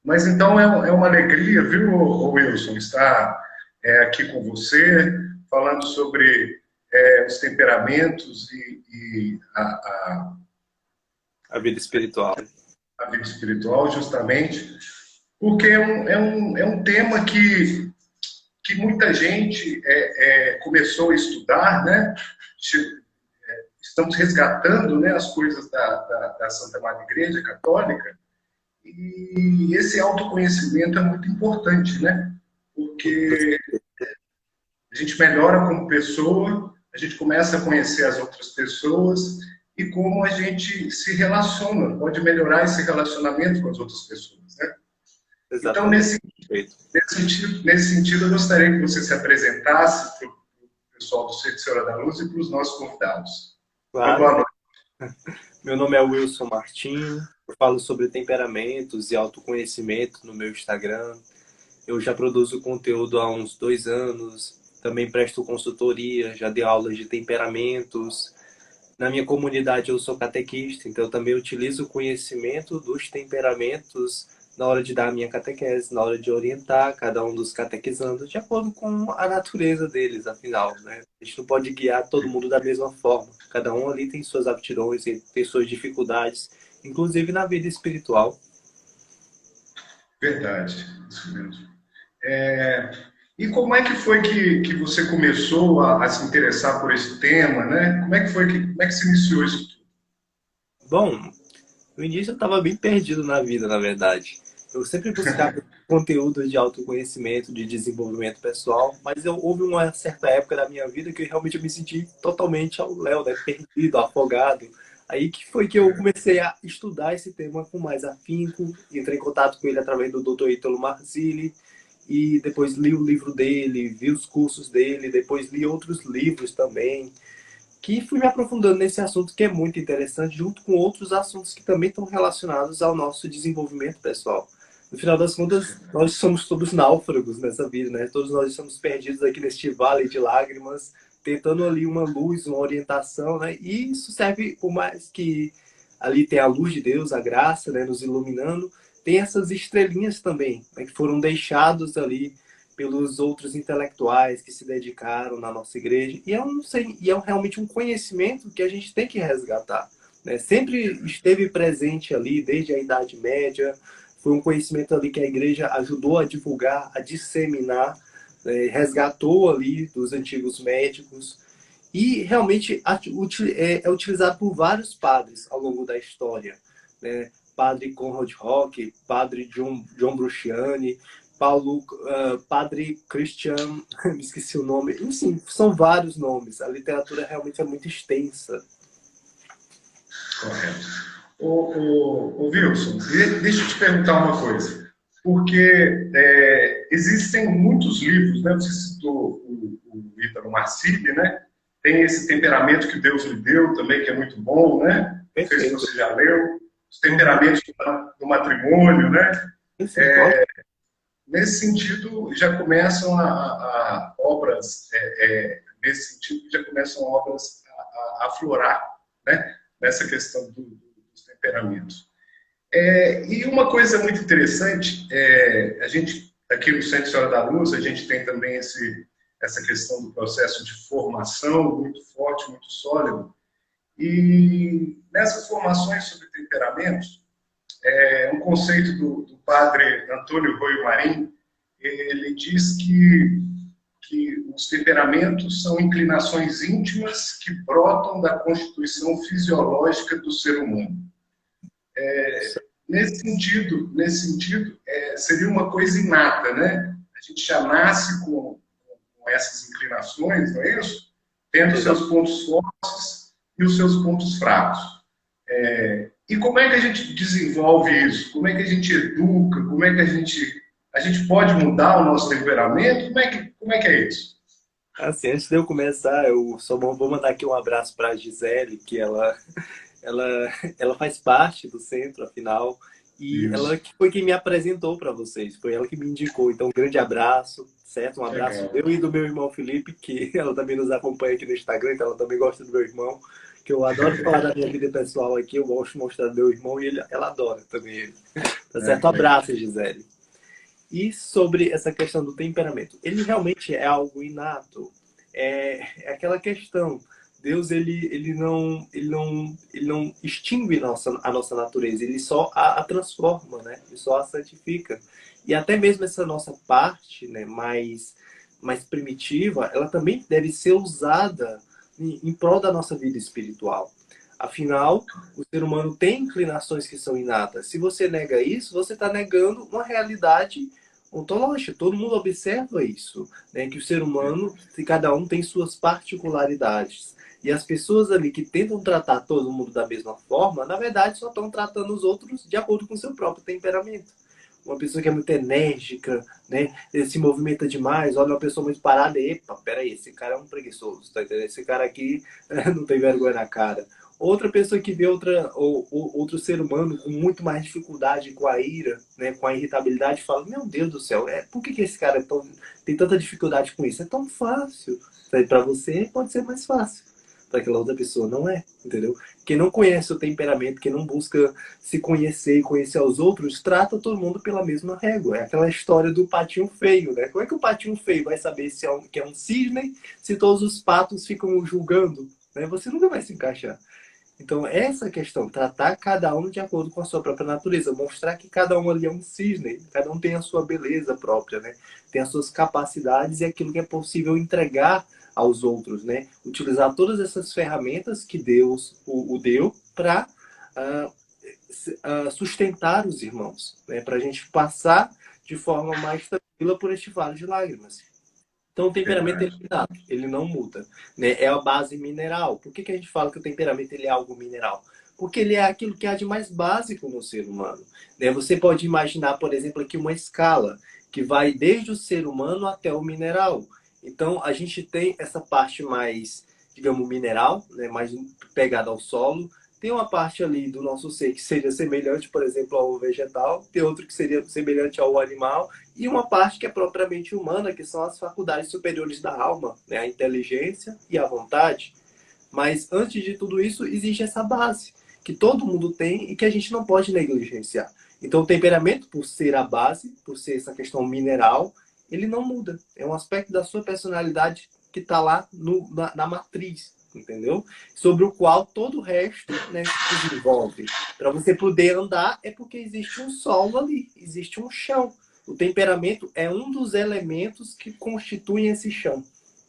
Mas então é uma alegria, viu, Wilson, estar aqui com você, falando sobre os temperamentos e A vida espiritual. a vida espiritual, justamente, porque é um tema que muita gente começou a estudar, né? Estamos resgatando, né, as coisas da Santa Madre Igreja Católica, e esse autoconhecimento é muito importante, né? Porque a gente melhora como pessoa, a gente começa a conhecer as outras pessoas e como a gente se relaciona, pode melhorar esse relacionamento com as outras pessoas, né? Então, Exatamente. Perfeito. nesse sentido, eu gostaria que você se apresentasse para o pessoal do Centro Senhora da Luz e para os nossos convidados. Uma Claro. boa noite. Meu nome é Wilson Martim. Eu falo sobre temperamentos e autoconhecimento no meu Instagram. Eu já produzo conteúdo há uns 2 anos. Também presto consultoria, já dei aulas de temperamentos. Na minha comunidade eu sou catequista, então eu também utilizo o conhecimento dos temperamentos na hora de dar a minha catequese, na hora de orientar cada um dos catequizandos, de acordo com a natureza deles, afinal, né? A gente não pode guiar todo mundo da mesma forma. Cada um ali tem suas aptidões, tem suas dificuldades, inclusive na vida espiritual. Verdade, isso mesmo. É, e como é que foi que você começou a se interessar por esse tema, né? Como é que se iniciou isso tudo? Bom, no início eu estava bem perdido na vida, na verdade. Eu sempre buscava conteúdo de autoconhecimento, de desenvolvimento pessoal, mas houve uma certa época da minha vida que eu realmente me senti totalmente ao léu, né? Perdido, afogado. Aí que foi que eu comecei a estudar esse tema com mais afinco, entrei em contato com ele através do Dr. Ítalo Marzilli, e depois li o livro dele, vi os cursos dele, depois li outros livros também, que fui me aprofundando nesse assunto que é muito interessante, junto com outros assuntos que também estão relacionados ao nosso desenvolvimento pessoal. No final das contas, nós somos todos náufragos nessa vida, né? Todos nós estamos perdidos aqui neste vale de lágrimas, tentando ali uma luz, uma orientação, né? E isso serve, por mais que ali tem a luz de Deus, a graça, né, nos iluminando, tem essas estrelinhas também, né, que foram deixados ali pelos outros intelectuais que se dedicaram na nossa igreja. Realmente um conhecimento que a gente tem que resgatar, né? Sempre esteve presente ali desde a Idade Média. Foi um conhecimento ali que a igreja ajudou a divulgar, a disseminar, né? Resgatou ali dos antigos médicos. E realmente é utilizado por vários padres ao longo da história, né? Padre Conrad Rock, Padre John Bruciani, Padre Christian, me esqueci o nome. Enfim, são vários nomes. A literatura realmente é muito extensa. Correto. Ô Wilson, deixa eu te perguntar uma coisa. Porque existem muitos livros, né? Você citou o Ítalo Marcilli, né? Tem esse temperamento que Deus lhe deu também, que é muito bom, né? Não sei se Perfeito. você já leu. Os temperamentos do matrimônio, né? Enfim, pode. Nesse sentido, já começam a obras, nesse sentido, já começam obras a aflorar, né? Nessa questão dos temperamentos. E uma coisa muito interessante, a gente, aqui no Centro Senhora da Luz, a gente tem também essa questão do processo de formação muito forte, muito sólido, e nessas formações sobre temperamentos, um conceito do padre Antônio Rui Marim, ele diz que os temperamentos são inclinações íntimas que brotam da constituição fisiológica do ser humano. Nesse sentido seria uma coisa inata, né? A gente já nasce com essas inclinações, não é isso? Tendo os seus pontos fortes e os seus pontos fracos. E como é que a gente desenvolve isso? Como é que a gente educa? Como é que a gente pode mudar o nosso temperamento? Como é que é isso? Assim, antes de eu começar, eu só vou mandar aqui um abraço para a Gisele, que ela, ela faz parte do centro, afinal, E ela Isso. que foi quem me apresentou para vocês, foi ela que me indicou. Então, um grande abraço, certo? Um abraço Legal. meu e do meu irmão Felipe, que ela também nos acompanha aqui no Instagram, então ela também gosta do meu irmão, que eu adoro falar da minha vida pessoal aqui, eu gosto de mostrar do meu irmão e ela adora também ele. Tá É, certo? que Um legal. abraço, Gisele. E sobre essa questão do temperamento, ele realmente é algo inato. É aquela questão. Deus ele não extingue a nossa natureza, ele só a transforma, né? Ele só a santifica. E até mesmo essa nossa parte, né, mais primitiva, ela também deve ser usada em prol da nossa vida espiritual. Afinal, o ser humano tem inclinações que são inatas. Se você nega isso, você está negando uma realidade ontológica. Todo mundo observa isso, né? Que o ser humano, se cada um tem suas particularidades. E as pessoas ali que tentam tratar todo mundo da mesma forma, na verdade, só estão tratando os outros de acordo com o seu próprio temperamento. Uma pessoa que é muito enérgica, né? Ele se movimenta demais, olha uma pessoa muito parada, e, epa, peraí, esse cara é um preguiçoso, tá entendendo? Esse cara aqui não tem vergonha na cara. Outra pessoa que vê outro ser humano com muito mais dificuldade com a ira, né, com a irritabilidade, fala, meu Deus do céu, por que esse cara tem tanta dificuldade com isso? É tão fácil. Para você pode ser mais fácil. Para aquela outra pessoa não é, entendeu? Quem não conhece o temperamento, quem não busca se conhecer e conhecer aos outros, trata todo mundo pela mesma régua. É aquela história do patinho feio, né? Como é que o patinho feio vai saber se que é um cisne se todos os patos ficam julgando? Né? Você nunca vai se encaixar. Então, essa questão, tratar cada um de acordo com a sua própria natureza, mostrar que cada um ali é um cisne, cada um tem a sua beleza própria, né? Tem as suas capacidades e aquilo que é possível entregar aos outros, né? Utilizar todas essas ferramentas que Deus o deu para sustentar os irmãos, né? Para a gente passar de forma mais tranquila por este vale de lágrimas. Então, o temperamento ele Verdade. é inato, ele não muda. Né? É a base mineral. Por que a gente fala que o temperamento ele é algo mineral? Porque ele é aquilo que há de mais básico no ser humano. Né? Você pode imaginar, por exemplo, aqui uma escala que vai desde o ser humano até o mineral. Então, a gente tem essa parte mais, digamos, mineral, né? Mais pegada ao solo. Tem uma parte ali do nosso ser que seria semelhante, por exemplo, ao vegetal. Tem outro que seria semelhante ao animal e uma parte que é propriamente humana, que são as faculdades superiores da alma, né? A inteligência e a vontade. Mas antes de tudo isso, existe essa base, que todo mundo tem e que a gente não pode negligenciar. Então, o temperamento, por ser a base, por ser essa questão mineral, ele não muda. É um aspecto da sua personalidade que está lá na matriz, entendeu? Sobre o qual todo o resto, né, se desenvolve. Para você poder andar, é porque existe um solo ali, existe um chão. O temperamento é um dos elementos que constituem esse chão,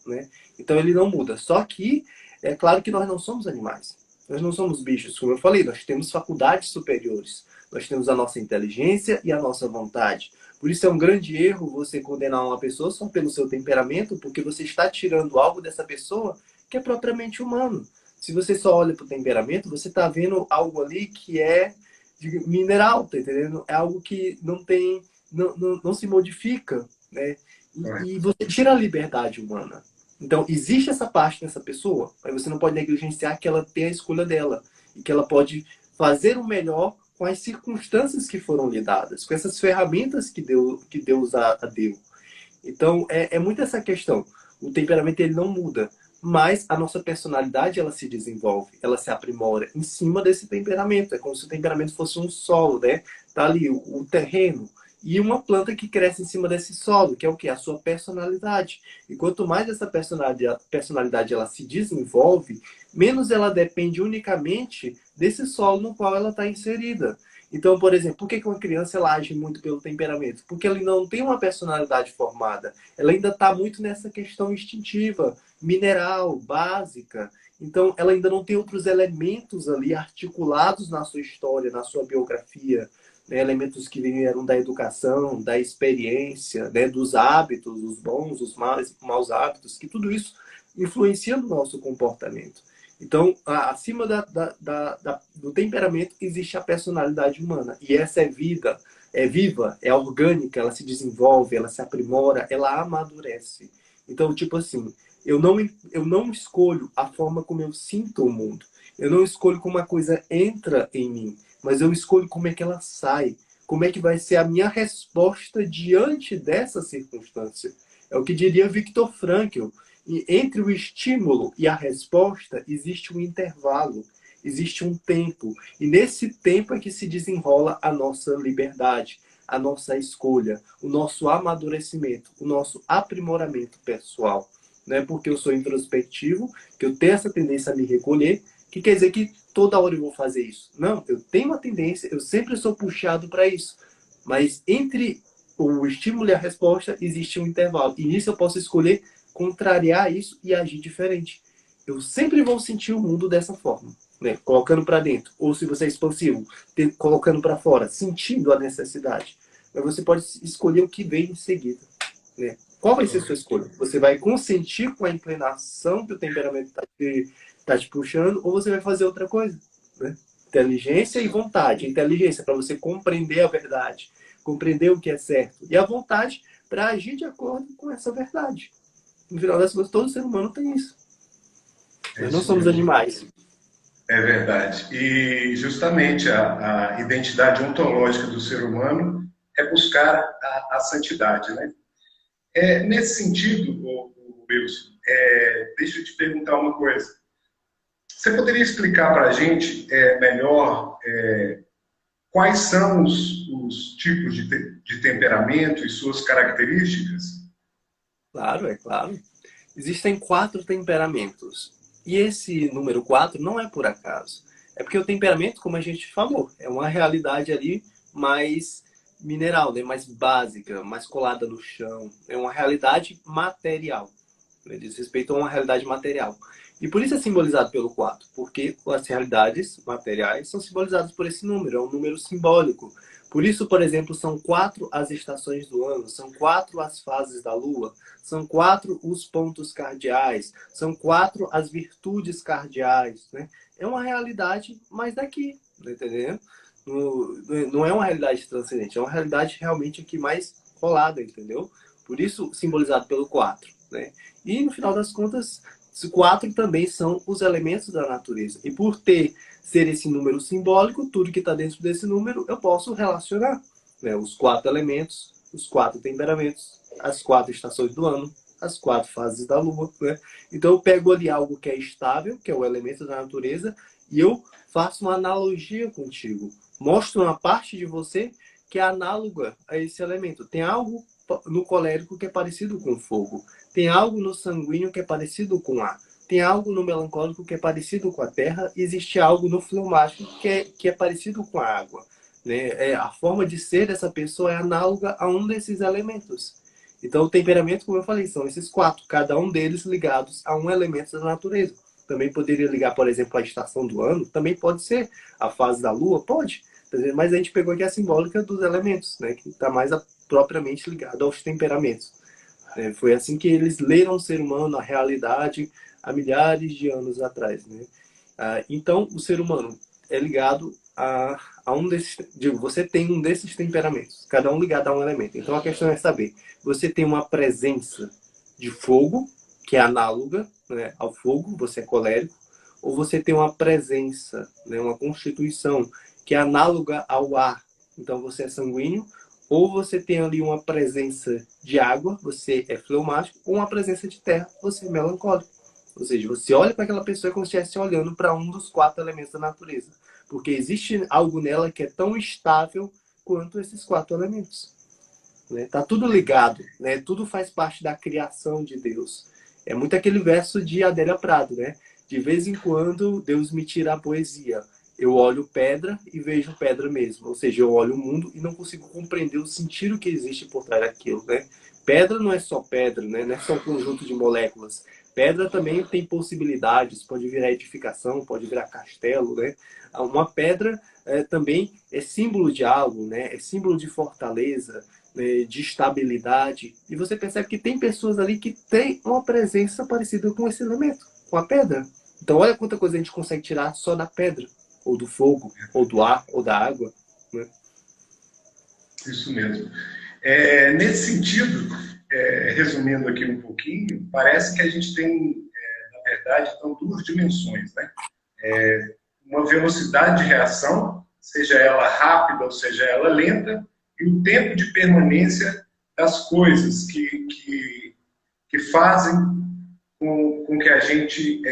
né? Então ele não muda. Só que é claro que nós não somos animais. Nós não somos bichos, como eu falei, nós temos faculdades superiores. Nós temos a nossa inteligência e a nossa vontade. Por isso é um grande erro você condenar uma pessoa só pelo seu temperamento, porque você está tirando algo dessa pessoa que é propriamente humano. Se você só olha para o temperamento, você está vendo algo ali que é mineral, tá entendendo? É algo que não tem, não se modifica, né? E você tira a liberdade humana. Então, existe essa parte nessa pessoa, mas você não pode negligenciar que ela tem a escolha dela e que ela pode fazer o melhor com as circunstâncias que foram lhe dadas, com essas ferramentas que Deus a deu. Então, é muito essa questão. O temperamento ele não muda, mas a nossa personalidade ela se desenvolve, ela se aprimora em cima desse temperamento. É como se o temperamento fosse um solo, né? Tá ali o terreno e uma planta que cresce em cima desse solo, que é o que? A sua personalidade. E quanto mais essa personalidade ela se desenvolve, menos ela depende unicamente desse solo no qual ela está inserida. Então, por exemplo, por que uma criança ela age muito pelo temperamento? Porque ela não tem uma personalidade formada. Ela ainda está muito nessa questão instintiva, mineral, básica. Então, ela ainda não tem outros elementos ali articulados na sua história, na sua biografia, né? Elementos que vieram da educação, da experiência, né? Dos hábitos, os bons, os maus hábitos, que tudo isso influencia no nosso comportamento. Então, acima do temperamento existe a personalidade humana. E essa é vida, é viva, é orgânica, ela se desenvolve, ela se aprimora, ela amadurece. Então, tipo assim, eu não escolho a forma como eu sinto o mundo. Eu não escolho como a coisa entra em mim, mas eu escolho como é que ela sai. como é que vai ser a minha resposta diante dessa circunstância. É o que diria Viktor Frankl. E entre o estímulo e a resposta existe um intervalo, existe um tempo. E nesse tempo é que se desenrola a nossa liberdade, a nossa escolha, o nosso amadurecimento, o nosso aprimoramento pessoal. Não é porque eu sou introspectivo, que eu tenho essa tendência a me recolher, que quer dizer que toda hora eu vou fazer isso. Não, eu tenho uma tendência, eu sempre sou puxado para isso. Mas entre o estímulo e a resposta existe um intervalo. E nisso eu posso escolher contrariar isso e agir diferente. Eu sempre vou sentir o mundo dessa forma, né? Colocando para dentro. Ou se você é expansivo, colocando para fora, sentindo a necessidade. Mas você pode escolher o que vem em seguida, né? Qual vai ser a sua escolha? Você vai consentir com a inclinação que o temperamento está te puxando, ou você vai fazer outra coisa, né? Inteligência e vontade. Inteligência para você compreender a verdade, compreender o que é certo. E a vontade para agir de acordo com essa verdade. No final das contas, todo ser humano tem isso. É Nós não isso somos mesmo. animais. É verdade. E justamente a identidade ontológica do ser humano é buscar a santidade, né? Nesse sentido, Wilson, deixa eu te perguntar uma coisa. Você poderia explicar para a gente melhor quais são os tipos de temperamento e suas características? Claro, é claro. Existem 4 temperamentos. E esse número 4 não é por acaso. É porque o temperamento, como a gente falou, é uma realidade ali mais mineral, né? Mais básica, mais colada no chão. É uma realidade material. Né? Diz respeito a uma realidade material. E por isso é simbolizado pelo 4, porque as realidades materiais são simbolizadas por esse número, é um número simbólico. Por isso, por exemplo, são 4 as estações do ano, são 4 as fases da lua, são 4 os pontos cardeais, são 4 as virtudes cardeais, né? É uma realidade mais daqui, tá entendendo? Não é uma realidade transcendente, é uma realidade realmente aqui mais colada, entendeu? Por isso, simbolizado pelo 4, né? E no final das contas, os 4 também são os elementos da natureza. E por ser esse número simbólico, tudo que está dentro desse número eu posso relacionar, né? Os 4 elementos, os 4 temperamentos, as 4 estações do ano, as 4 fases da lua, né? Então eu pego ali algo que é estável, que é o elemento da natureza, e eu faço uma analogia contigo. Mostro uma parte de você que é análoga a esse elemento. Tem algo no colérico que é parecido com fogo. Tem algo no sanguíneo que é parecido com ar. Tem algo no melancólico que é parecido com a terra. Existe algo no fleumático que é parecido com a água. Né? A forma de ser dessa pessoa é análoga a um desses elementos. Então, o temperamento, como eu falei, são esses 4, cada um deles ligados a um elemento da natureza. Também poderia ligar, por exemplo, a estação do ano, também pode ser a fase da lua, pode. Mas a gente pegou aqui a simbólica dos elementos, né? Que está mais propriamente ligado aos temperamentos. Foi assim que eles leram o ser humano, a realidade, há milhares de anos atrás. Né? Então, o ser humano é ligado a um desses... você tem um desses temperamentos, cada um ligado a um elemento. Então, a questão é saber, você tem uma presença de fogo, que é análoga, né, ao fogo, você é colérico, ou você tem uma presença, né, uma constituição, que é análoga ao ar, então você é sanguíneo, ou você tem ali uma presença de água, você é fleumático, ou uma presença de terra, você é melancólico. Ou seja, você olha para aquela pessoa como se estivesse olhando para um dos 4 elementos da natureza. Porque existe algo nela que é tão estável quanto esses 4 elementos. Né? Tá tudo ligado, né? Tudo faz parte da criação de Deus. É muito aquele verso de Adélia Prado, né? De vez em quando Deus me tira a poesia. Eu olho pedra e vejo pedra mesmo. Ou seja, eu olho o mundo e não consigo compreender o sentido que existe por trás daquilo, né? Pedra não é só pedra, né? Não é só um conjunto de moléculas. Pedra também tem possibilidades, pode virar edificação, pode virar castelo, né? Uma pedra também é símbolo de algo, né? É símbolo de fortaleza, né? De estabilidade. E você percebe que tem pessoas ali que têm uma presença parecida com esse elemento, com a pedra. Então olha quanta coisa a gente consegue tirar só da pedra, ou do fogo, ou do ar, ou da água. Né? Isso mesmo. Nesse sentido, resumindo aqui um pouquinho, parece que a gente tem, na verdade, então, 2 dimensões, né? Uma velocidade de reação, seja ela rápida ou seja ela lenta, e o tempo de permanência das coisas que fazem com que a gente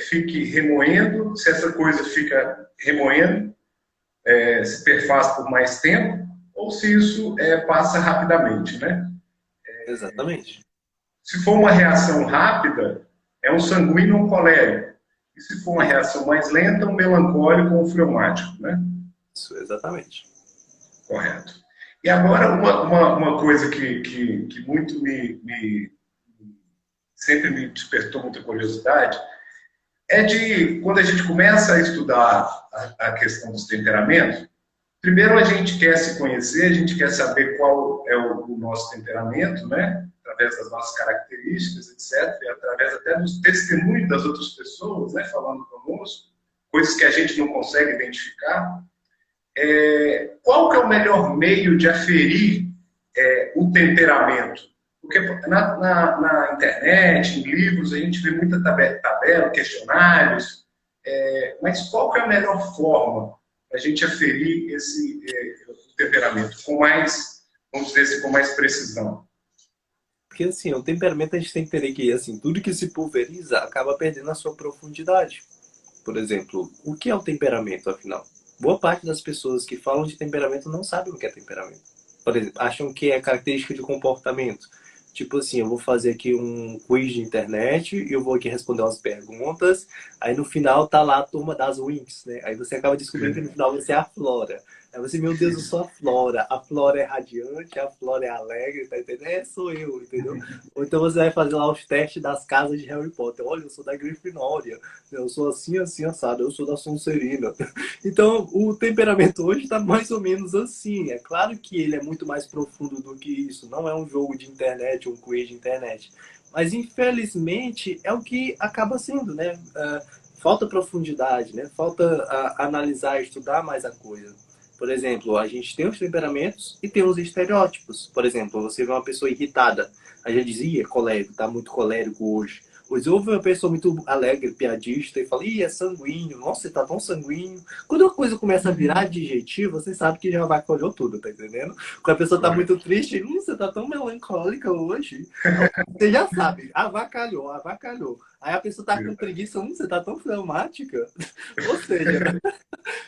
fique remoendo, se essa coisa fica remoendo, se perfaz por mais tempo, ou se isso passa rapidamente, né? Exatamente. Se for uma reação rápida, é um sanguíneo ou um colérico. E se for uma reação mais lenta, um melancólico ou um fleumático, né? Isso, exatamente. Correto. E agora, uma coisa que muito sempre me despertou muita curiosidade é de, quando a gente começa a estudar a questão dos temperamentos, primeiro a gente quer se conhecer, a gente quer saber qual é o nosso temperamento, né? Através das nossas características, etc., e através até dos testemunhos das outras pessoas, né? Falando conosco, coisas que a gente não consegue identificar. Qual que é o melhor meio de aferir o temperamento? Porque na internet, em livros, a gente vê muita tabela, questionários, mas qual que é a melhor forma para a gente aferir o temperamento com mais, vamos dizer assim, com mais precisão? Porque, assim, o temperamento a gente tem que entender que, assim, tudo que se pulveriza acaba perdendo a sua profundidade. Por exemplo, o que é o temperamento, afinal? Boa parte das pessoas que falam de temperamento não sabem o que é temperamento. Por exemplo, acham que é característica de comportamento. Tipo assim, eu vou fazer aqui um quiz de internet, e eu vou aqui responder umas perguntas, aí no final tá lá a turma das Winx, né? Aí você acaba descobrindo que no final você é a Flora. Aí você, meu Deus, eu sou a Flora é radiante, a Flora é alegre, tá entendendo? Sou eu, entendeu? Ou então você vai fazer lá os testes das casas de Harry Potter. Olha, eu sou da Grifinória, eu sou assim, assim, assado, eu sou da Sonserina. Então, o temperamento hoje está mais ou menos assim. É claro que ele é muito mais profundo do que isso. Não é um jogo de internet, um quiz de internet. Mas, infelizmente, é o que acaba sendo, né? Falta profundidade, né? Falta analisar, estudar mais a coisa. Por exemplo, a gente tem os temperamentos e tem os estereótipos. Por exemplo, você vê uma pessoa irritada. A gente dizia, colérico, tá muito colérico hoje. Pois houve uma pessoa muito alegre, piadista, e fala, ih, é sanguíneo, nossa, você tá tão sanguíneo. Quando a coisa começa a virar adjetivo, você sabe que já avacalhou tudo, tá entendendo? Quando a pessoa tá muito triste, você tá tão melancólica hoje. Você já sabe, avacalhou, avacalhou. Aí a pessoa tá com preguiça, você tá tão fleumática. Ou seja,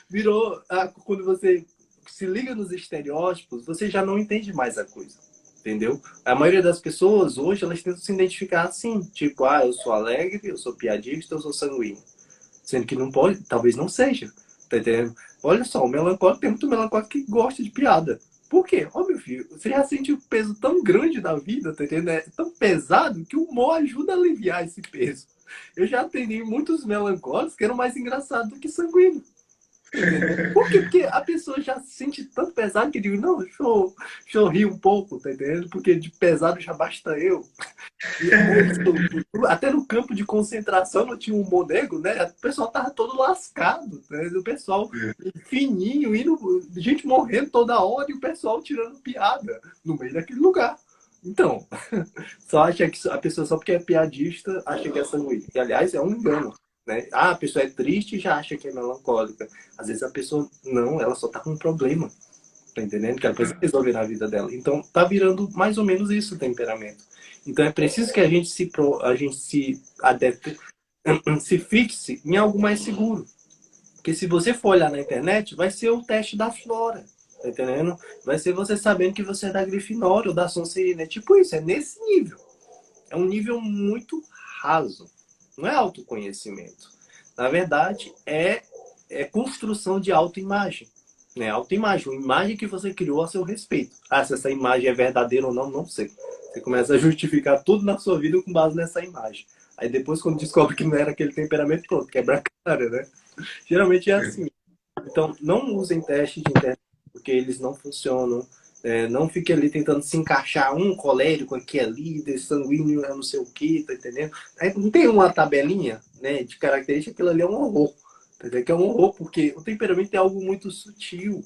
virou, quando você se liga nos estereótipos, você já não entende mais a coisa. Entendeu? A maioria das pessoas hoje, elas tentam se identificar assim, tipo, eu sou alegre, eu sou piadista, eu sou sanguíneo. Sendo que não pode, talvez não seja, tá entendendo? Olha só, o melancólico, tem muito melancólico que gosta de piada. Por quê? Meu filho, você já sente um peso tão grande da vida, tá entendendo? É tão pesado que o humor ajuda a aliviar esse peso. Eu já atendi muitos melancólicos que eram mais engraçados do que sanguíneos. Por quê? Porque a pessoa já se sente tão pesado que eu digo, não, deixa eu rir um pouco, tá entendendo? Porque de pesado já basta eu. Até no campo de concentração não tinha um monego, né? O pessoal tava todo lascado, né? O pessoal fininho, gente morrendo toda hora e o pessoal tirando piada no meio daquele lugar. Então, só acha que a pessoa só porque é piadista acha que é sanguínea. E aliás, é um engano. Né? A pessoa é triste e já acha que é melancólica. Às vezes a pessoa não, ela só tá com um problema. Tá entendendo? Que ela precisa resolver na vida dela. Então tá virando mais ou menos isso o temperamento. Então é preciso que a gente se adapte, se fixe em algo mais seguro. Porque se você for olhar na internet, vai ser o teste da Flora. Tá entendendo? Vai ser você sabendo que você é da Grifinória ou da Sonserina. É tipo isso, é nesse nível. É um nível muito raso. Não é autoconhecimento. Na verdade, é construção de autoimagem. Né? Autoimagem, uma imagem que você criou a seu respeito. Se essa imagem é verdadeira ou não, não sei. Você começa a justificar tudo na sua vida com base nessa imagem. Aí depois, quando descobre que não era aquele temperamento, pronto, quebra a cara, né? Geralmente é assim. Então, não usem testes de internet, porque eles não funcionam. Não fique ali tentando se encaixar um colérico aqui é líder, sanguíneo é não sei o que, tá entendendo? Aí não tem uma tabelinha, né, de característica, aquilo ali é um horror. Entendeu? Que é um horror, porque o temperamento é algo muito sutil.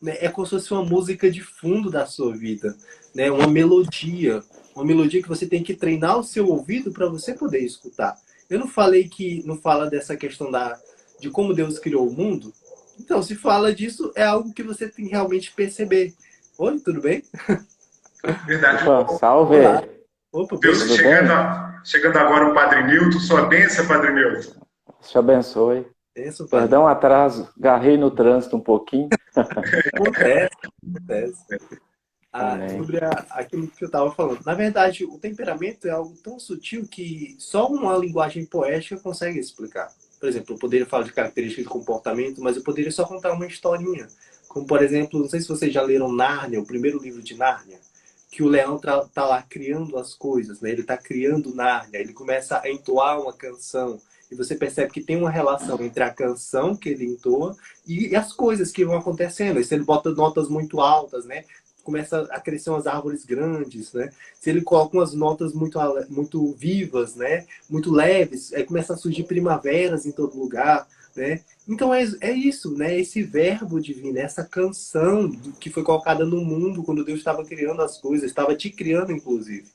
Né? É como se fosse uma música de fundo da sua vida. Né? Uma melodia. Uma melodia que você tem que treinar o seu ouvido para você poder escutar. Eu não falei que não fala dessa questão de como Deus criou o mundo, Então, se fala disso, é algo que você tem que realmente perceber. Oi, tudo bem? Verdade. Opa, Olá. salve! Opa, Deus, beleza? Tudo chegando, bem? chegando agora o Padre Newton, sua bênção, Padre Newton. Deus te abençoe. Isso, padre. Perdão o atraso, garrei no trânsito um pouquinho. Acontece, acontece. Amém. Sobre aquilo que eu estava falando. Na verdade, o temperamento é algo tão sutil que só uma linguagem poética consegue explicar. Por exemplo, eu poderia falar de características de comportamento, mas eu poderia só contar uma historinha. Como, por exemplo, não sei se vocês já leram Nárnia, o primeiro livro de Nárnia, que o leão tá lá criando as coisas, né? Ele está criando Nárnia, ele começa a entoar uma canção, e você percebe que tem uma relação entre a canção que ele entoa e as coisas que vão acontecendo. E se ele bota notas muito altas, né? Começa a crescer umas árvores grandes, né? Se ele coloca umas notas muito vivas, né? Muito leves, aí começa a surgir primaveras em todo lugar, né? Então é isso, né? Esse verbo divino, essa canção que foi colocada no mundo quando Deus estava criando as coisas, estava te criando, inclusive.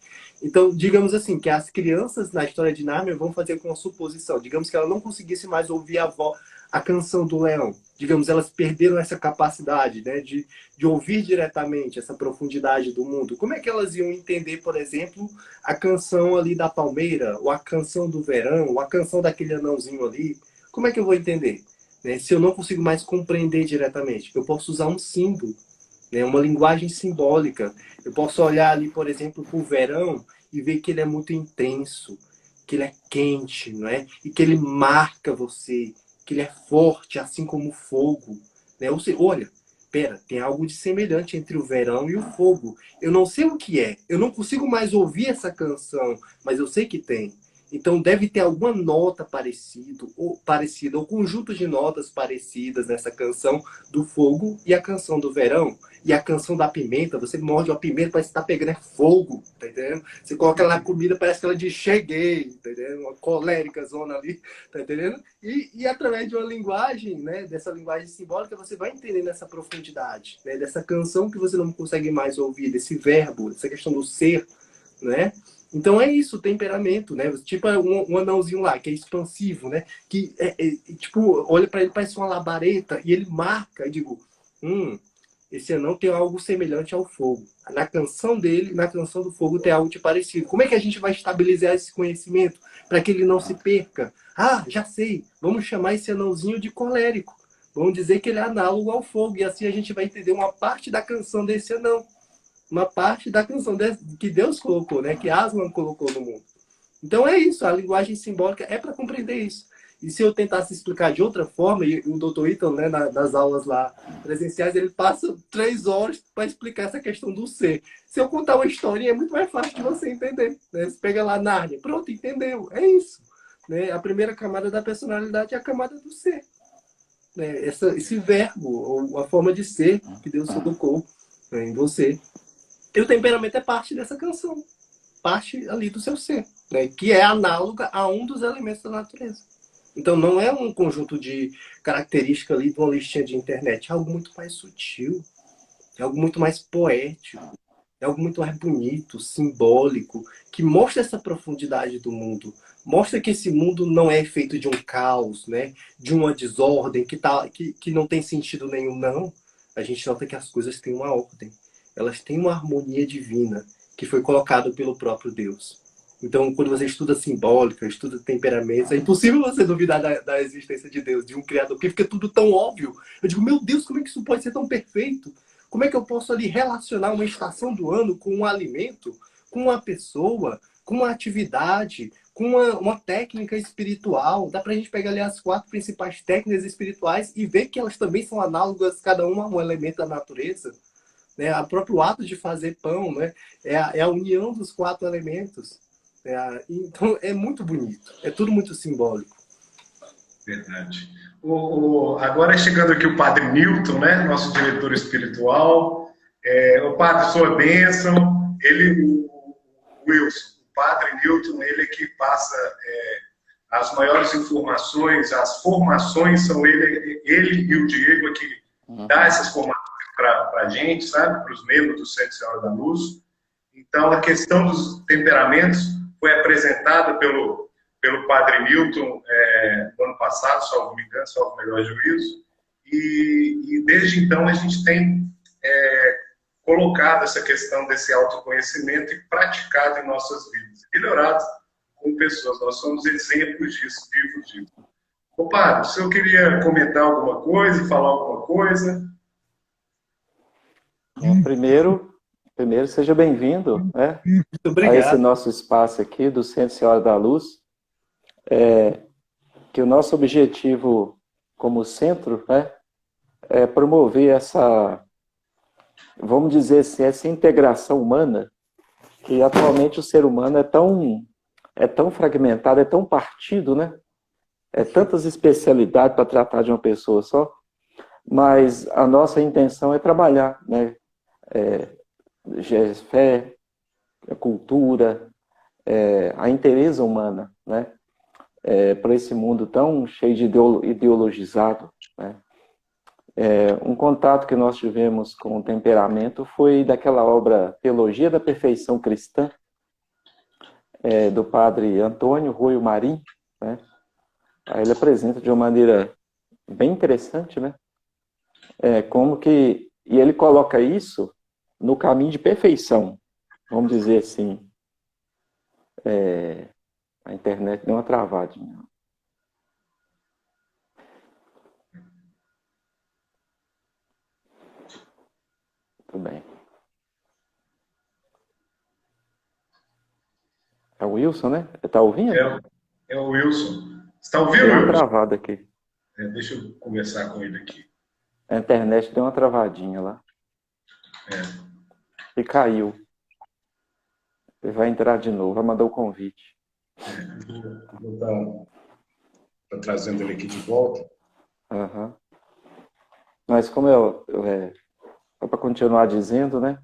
Então, digamos assim, que as crianças na história de Nárnia vão fazer com uma suposição. Digamos que ela não conseguisse mais ouvir a canção do leão. Digamos, elas perderam essa capacidade, né, de ouvir diretamente essa profundidade do mundo. Como é que elas iam entender, por exemplo, a canção ali da palmeira, ou a canção do verão, ou a canção daquele anãozinho ali? Como é que eu vou entender? Né? Se eu não consigo mais compreender diretamente, eu posso usar um símbolo, né? Uma linguagem simbólica. Eu posso olhar ali, por exemplo, para o verão e ver que ele é muito intenso, que ele é quente, não é? E que ele marca você, que ele é forte, assim como o fogo. Né? Ou seja, olha, pera, tem algo de semelhante entre o verão e o fogo. Eu não sei o que é, eu não consigo mais ouvir essa canção, mas eu sei que tem. Então deve ter alguma nota parecida, ou conjunto de notas parecidas nessa canção do fogo e a canção do verão. E a canção da pimenta, você morde uma pimenta, parece que tá pegando fogo, tá entendendo? Você coloca ela na comida, parece que ela diz cheguei, tá entendendo? Uma colérica zona ali, tá entendendo? E através de uma linguagem, né, dessa linguagem simbólica, você vai entendendo essa profundidade, né, dessa canção que você não consegue mais ouvir, desse verbo, dessa questão do ser, né? Então é isso, o temperamento, né? Tipo um anãozinho lá, que é expansivo, né? Que tipo, olha para ele, parece uma labareda, e ele marca, e digo, esse anão tem algo semelhante ao fogo. Na canção dele, na canção do fogo, tem algo de parecido. Como é que a gente vai estabilizar esse conhecimento para que ele não se perca? Ah, já sei. Vamos chamar esse anãozinho de colérico. Vamos dizer que ele é análogo ao fogo. E assim a gente vai entender uma parte da canção desse anão. Uma parte da canção que Deus colocou, né? Que Aslan colocou no mundo. Então é isso, a linguagem simbólica é para compreender isso. E se eu tentasse explicar de outra forma, e o doutor Ítalo, né, nas aulas lá presenciais, ele passa 3 horas para explicar essa questão do ser. Se eu contar uma historinha, é muito mais fácil de você entender. Né? Você pega lá Nárnia, pronto, entendeu. É isso. Né? A primeira camada da personalidade é a camada do ser. Né? Esse verbo, ou a forma de ser que Deus colocou, né, em você. E o temperamento é parte dessa canção, parte ali do seu ser, né? Que é análoga a um dos elementos da natureza. Então não é um conjunto de características ali de uma listinha de internet, é algo muito mais sutil, é algo muito mais poético, é algo muito mais bonito, simbólico, que mostra essa profundidade do mundo, mostra que esse mundo não é feito de um caos, né? De uma desordem que não tem sentido nenhum, não. A gente nota que as coisas têm uma ordem, elas têm uma harmonia divina que foi colocada pelo próprio Deus. Então, quando você estuda simbólica, estuda temperamentos, é impossível você duvidar da existência de Deus, de um Criador, porque fica tudo tão óbvio. Eu digo, meu Deus, como é que isso pode ser tão perfeito? Como é que eu posso ali relacionar uma estação do ano com um alimento, com uma pessoa, com uma atividade, com uma técnica espiritual? Dá pra gente pegar ali as 4 principais técnicas espirituais e ver que elas também são análogas, cada uma a um elemento da natureza. Né? O próprio ato de fazer pão, né? É a união dos 4 elementos. Então é muito bonito, é tudo muito simbólico. Verdade. Agora chegando aqui o Padre Newton, né? Nosso diretor espiritual. O Padre, sua bênção. O Wilson, o Padre Newton, ele é que passa as maiores informações, as formações são ele e o Diego é que dá essas formações para a gente, sabe? Para os membros do Centro Senhora da Luz. Então, a questão dos temperamentos foi apresentada pelo Padre Milton no ano passado, salvo me engano, salvo o melhor juízo, e desde então a gente tem colocado essa questão desse autoconhecimento e praticado em nossas vidas, melhorado com pessoas. Nós somos exemplos disso, vivos disso. Ô, padre, o senhor queria comentar alguma coisa, falar alguma coisa? Primeiro seja bem-vindo, né, a esse nosso espaço aqui do Centro Senhora da Luz. Que o nosso objetivo como centro, né, é promover essa, vamos dizer assim, essa integração humana, que atualmente o ser humano é tão fragmentado, é tão partido, né? É tantas especialidades para tratar de uma pessoa só, mas a nossa intenção é trabalhar, né? Fé, a cultura, a inteireza humana, né? Para esse mundo tão cheio de ideologizado, né? Um contato que nós tivemos com o temperamento foi daquela obra Teologia da Perfeição Cristã, do padre Antônio Rui Marim, né? Aí ele apresenta de uma maneira bem interessante, né? E ele coloca isso no caminho de perfeição, vamos dizer assim. A internet deu uma travadinha. Tudo bem. É o Wilson, né? Está ouvindo? É o Wilson. Você está ouvindo, Deu uma Wilson? travada aqui. Deixa eu conversar com ele aqui. A internet deu uma travadinha lá. E caiu. Ele vai entrar de novo, vai mandar o convite. Vou estar trazendo ele aqui de volta. Uhum. Mas como para continuar dizendo, né?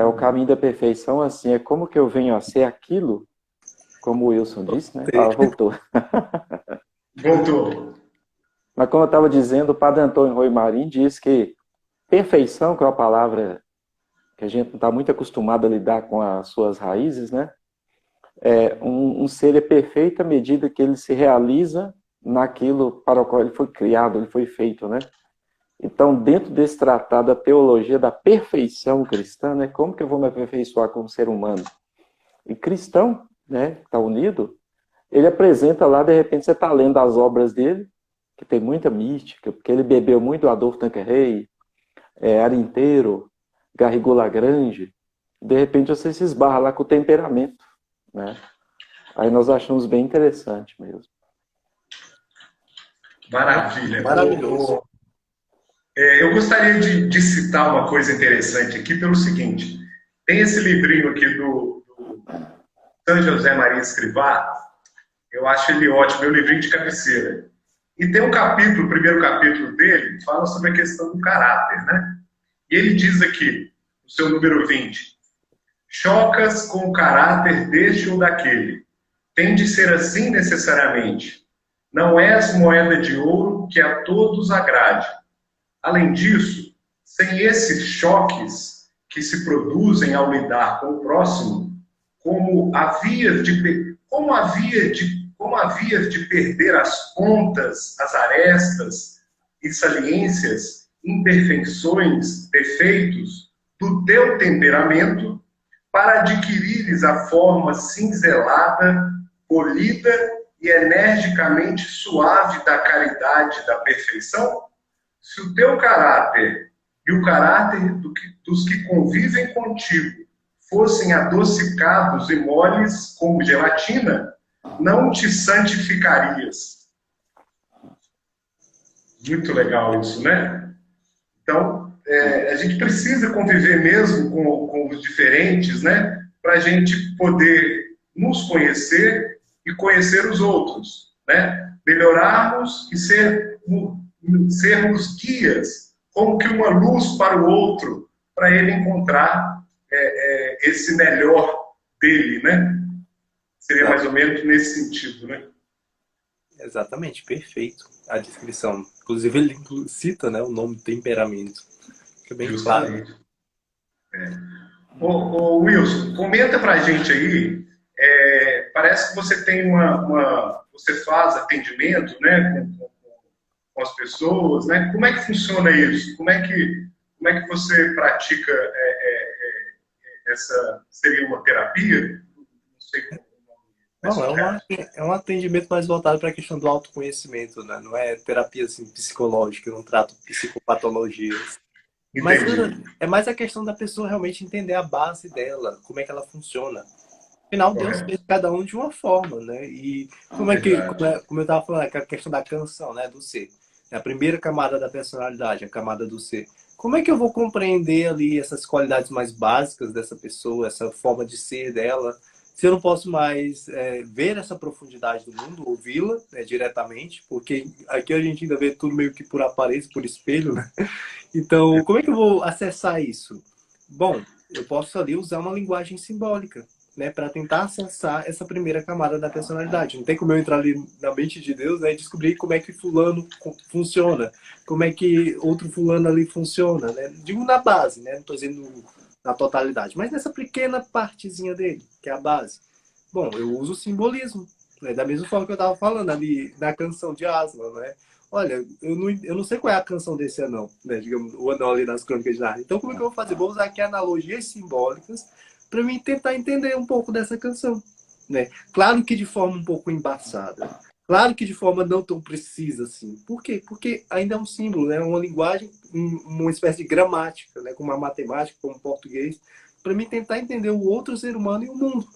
O caminho da perfeição, assim, é como que eu venho a ser aquilo, como o Wilson disse, né? Voltou. Voltou. Mas como eu estava dizendo, o padre Antônio Rui Marim diz que perfeição, que é uma palavra que a gente não está muito acostumado a lidar com as suas raízes, né? Um ser é perfeito à medida que ele se realiza naquilo para o qual ele foi criado, ele foi feito, né? Então, dentro desse tratado, a teologia da perfeição cristã, né? Como que eu vou me aperfeiçoar como ser humano? E cristão, né? Está unido, ele apresenta lá, de repente você está lendo as obras dele, que tem muita mística, porque ele bebeu muito Adolfo Tanqueray, Arinteiro, Garrigou Lagrange, de repente você se esbarra lá com o temperamento, né? Aí nós achamos bem interessante mesmo. Maravilha. Maravilhoso. Eu gostaria de citar uma coisa interessante aqui pelo seguinte. Tem esse livrinho aqui do São José Maria Escrivá, eu acho ele ótimo, é um livrinho de cabeceira. E tem um capítulo, o primeiro capítulo dele, que fala sobre a questão do caráter, né? E ele diz aqui, no seu número 20, chocas com o caráter deste ou daquele. Tem de ser assim necessariamente. Não és moeda de ouro que a todos agrade. Além disso, sem esses choques que se produzem ao lidar com o próximo, como havias de perder as pontas, as arestas e saliências, imperfeições, defeitos do teu temperamento, para adquirires a forma cinzelada, polida e energicamente suave da caridade da perfeição? Se o teu caráter e o caráter dos que convivem contigo fossem adocicados e moles como gelatina, não te santificarias. Muito legal isso, né? Então, a gente precisa conviver mesmo com os diferentes, né? Para a gente poder nos conhecer e conhecer os outros, né? Melhorarmos e sermos guias, como que uma luz para o outro, para ele encontrar esse melhor dele, né? Seria mais ou menos nesse sentido, né? Exatamente, perfeito. A descrição. Inclusive, ele cita, né, o nome temperamento. Fica bem claro. Ô, Wilson, comenta pra gente aí. Parece que você tem você faz atendimento, né, com com as pessoas, né? Como é que funciona isso? Como é que você pratica essa, seria uma terapia? Não sei como é Não, seu caso. é um atendimento mais voltado para a questão do autoconhecimento, né? Não é terapia assim, psicológica, eu não trato psicopatologias. Mas Entendi. é mais a questão da pessoa realmente entender a base dela, como é que ela funciona. Afinal, Deus Correto. fez cada um de uma forma, né? E Verdade. como eu estava falando, a questão da canção, né? Do ser. É a primeira camada da personalidade, a camada do ser. Como é que eu vou compreender ali essas qualidades mais básicas dessa pessoa, essa forma de ser dela, se eu não posso mais ver essa profundidade do mundo, ouvi-la, né, diretamente, porque aqui a gente ainda vê tudo meio que por aparência, por espelho, né? Então, como é que eu vou acessar isso? Bom, eu posso ali usar uma linguagem simbólica, né, para tentar acessar essa primeira camada da personalidade. Não tem como eu entrar ali na mente de Deus, né, e descobrir como é que fulano funciona, como é que outro fulano ali funciona, né? Digo na base, né? Não estou dizendo na totalidade, mas nessa pequena partezinha dele, que é a base. Bom, eu uso o simbolismo, né, da mesma forma que eu estava falando ali na canção de Aslan, né? Olha, eu não sei qual é a canção desse anão, né? Digamos, o anão ali nas Crônicas de Nárnia. Então, como é que eu vou fazer? Vou usar aqui analogias simbólicas para mim tentar entender um pouco dessa canção, né? Claro que de forma um pouco embaçada. Claro que de forma não tão precisa assim. Por quê? Porque ainda é um símbolo, né? Uma linguagem, uma espécie de gramática, né? Como a matemática, como o português, para mim tentar entender o outro ser humano e o mundo.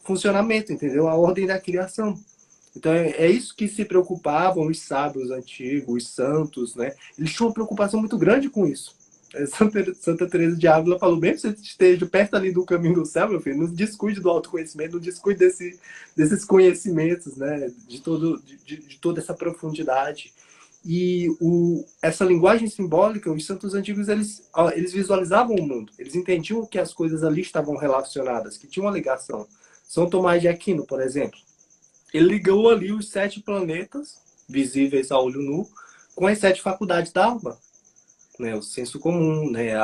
Funcionamento, entendeu? A ordem da criação. Então é isso que se preocupavam os sábios antigos, os santos, né? Eles tinham uma preocupação muito grande com isso. Santa Teresa de Ávila falou: mesmo que você esteja perto ali do caminho do céu, meu filho, não descuide do autoconhecimento, não descuide desses conhecimentos, né? De toda essa profundidade. E essa linguagem simbólica, os santos antigos, eles visualizavam o mundo, eles entendiam que as coisas ali estavam relacionadas, que tinha uma ligação. São Tomás de Aquino, por exemplo, ele ligou ali os 7 planetas, visíveis a olho nu, com as 7 faculdades da alma, né? O senso comum, né?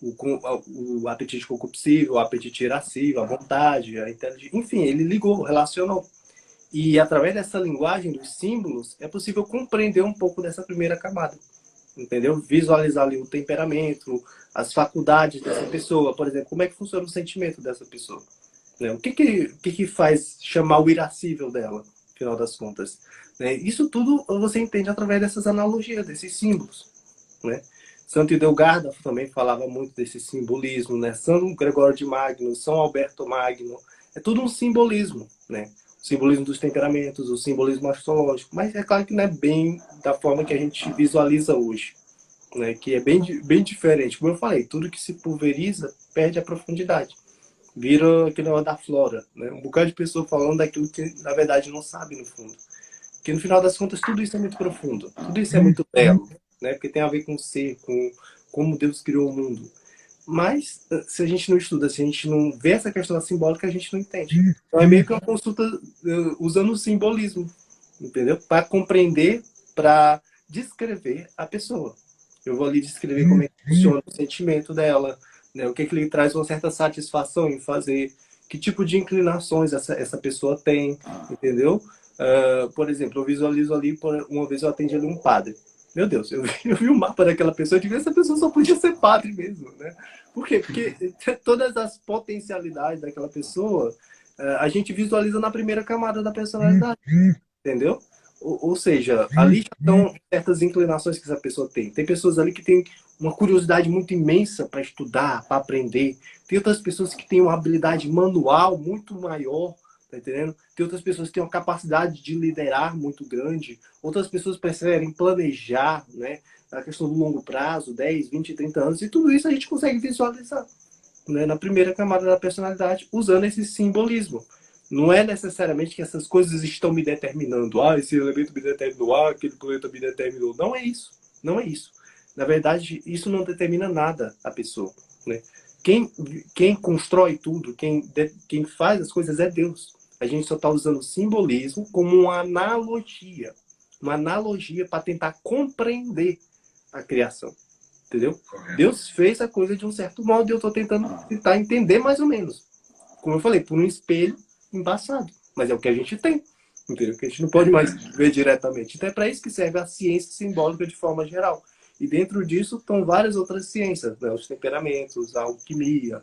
O apetite concupiscível, o apetite irascível, a vontade, a inteligência. Enfim, ele ligou, relacionou. E através dessa linguagem dos símbolos, é possível compreender um pouco dessa primeira camada. Entendeu? Visualizar ali o temperamento, as faculdades dessa pessoa. Por exemplo, como é que funciona o sentimento dessa pessoa? Né? O que faz chamar o irascível dela, no final das contas? Né? Isso tudo você entende através dessas analogias, desses símbolos. Né? Santo Ildegarda também falava muito desse simbolismo, né? São Gregório de Magno, São Alberto Magno, é tudo um simbolismo, né? O simbolismo dos temperamentos, o simbolismo astrológico, mas é claro que não é bem da forma que a gente visualiza hoje, né? Que é bem diferente. Como eu falei, tudo que se pulveriza perde a profundidade, vira aquele negócio da flora, né? Um bocado de pessoa falando daquilo que na verdade não sabe no fundo. Porque no final das contas tudo isso é muito profundo, tudo isso é muito belo, né? Porque tem a ver com o ser, com como Deus criou o mundo. Mas se a gente não estuda, se a gente não vê essa questão simbólica, a gente não entende. Então é meio que uma consulta usando o simbolismo, entendeu? Para compreender, para descrever a pessoa. Eu vou ali descrever como é que funciona o sentimento dela, né? O que ele traz uma certa satisfação em fazer, que tipo de inclinações essa pessoa tem, entendeu? Por exemplo, eu visualizo ali, uma vez eu atendi ali um padre. Meu Deus, eu vi o mapa daquela pessoa e digo, essa pessoa só podia ser padre mesmo, né? Por quê? Porque todas as potencialidades daquela pessoa, a gente visualiza na primeira camada da personalidade, entendeu? Ou seja, ali já estão certas inclinações que essa pessoa tem. Tem pessoas ali que têm uma curiosidade muito imensa para estudar, para aprender. Tem outras pessoas que têm uma habilidade manual muito maior, tá entendendo? Tem outras pessoas que têm uma capacidade de liderar muito grande. Outras pessoas preferem planejar, né? A questão do longo prazo, 10, 20, 30 anos. E tudo isso a gente consegue visualizar, né, na primeira camada da personalidade, usando esse simbolismo. Não é necessariamente que essas coisas estão me determinando. Ah, esse elemento me determinou, ah, aquele planeta me determinou. Não é isso. Não é isso. Na verdade, isso não determina nada a pessoa, né? Quem constrói tudo, quem faz as coisas é Deus. A gente só está usando o simbolismo como uma analogia. Uma analogia para tentar compreender a criação. Entendeu? Correto. Deus fez a coisa de um certo modo e eu estou tentando tentar entender mais ou menos. Como eu falei, por um espelho embaçado. Mas é o que a gente tem. entendeu? Que a gente não pode mais ver diretamente. Então é para isso que serve a ciência simbólica de forma geral. E dentro disso estão várias outras ciências, né? Os temperamentos, a alquimia,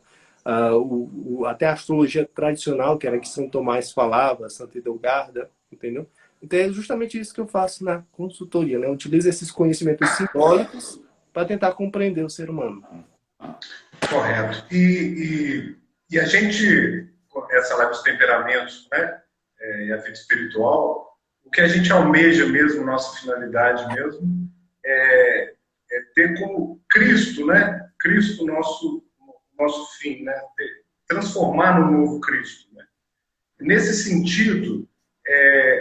até a astrologia tradicional, que era que São Tomás falava, Santa Edelgarda, entendeu? Então é justamente isso que eu faço na consultoria, né? Eu utilizo esses conhecimentos simbólicos para tentar compreender o ser humano. Correto. E a gente, essa live dos temperamentos, né? E a vida espiritual, o que a gente almeja mesmo, nossa finalidade mesmo, é ter como Cristo, né? Cristo nosso fim, né? Transformar no novo Cristo. Né? Nesse sentido,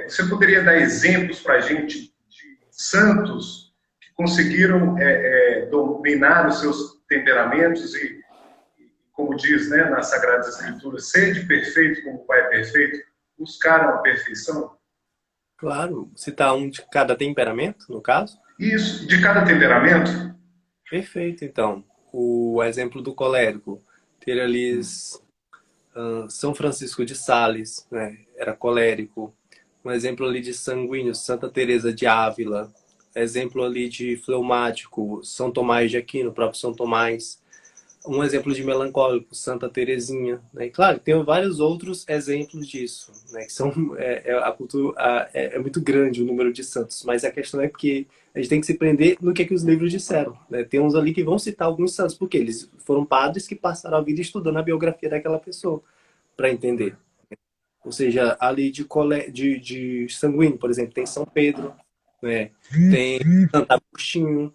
você poderia dar exemplos para a gente de santos que conseguiram dominar os seus temperamentos e, como diz, né, nas Sagradas Escrituras, ser perfeito como o Pai é perfeito, buscaram a perfeição? Claro, citar um de cada temperamento, no caso? Isso, de cada temperamento? Perfeito, então. O exemplo do colérico. Ter ali São Francisco de Sales, né? Era colérico. Um exemplo ali de sanguíneo, Santa Teresa de Ávila. Exemplo ali de fleumático, São Tomás de Aquino, o próprio São Tomás. Um exemplo de melancólico, Santa Teresinha, né? E claro, tem vários outros exemplos disso, né? Que são a cultura é muito grande o número de santos, mas a questão é que a gente tem que se prender no que os livros disseram, né? Tem uns ali que vão citar alguns santos, porque eles foram padres que passaram a vida estudando a biografia daquela pessoa para entender. Ou seja, ali de sanguíneo, por exemplo, tem São Pedro, né? Tem Santo Agostinho.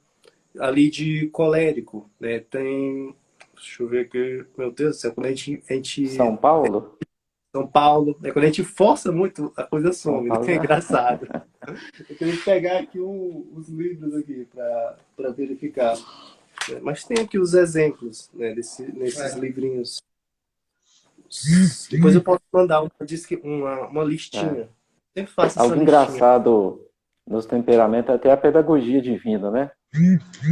Ali de colérico, né? Tem... Deixa eu ver aqui. Meu Deus do céu, quando a gente... São Paulo? São Paulo, né? Quando a gente força muito, a coisa São some, né? Paulo. É engraçado. Eu tenho que pegar aqui os livros aqui para verificar. Mas tem aqui os exemplos, né? Nesses livrinhos. Depois eu posso mandar uma listinha. Sempre faço essa Algo listinha. engraçado nos temperamentos, até a pedagogia divina, né?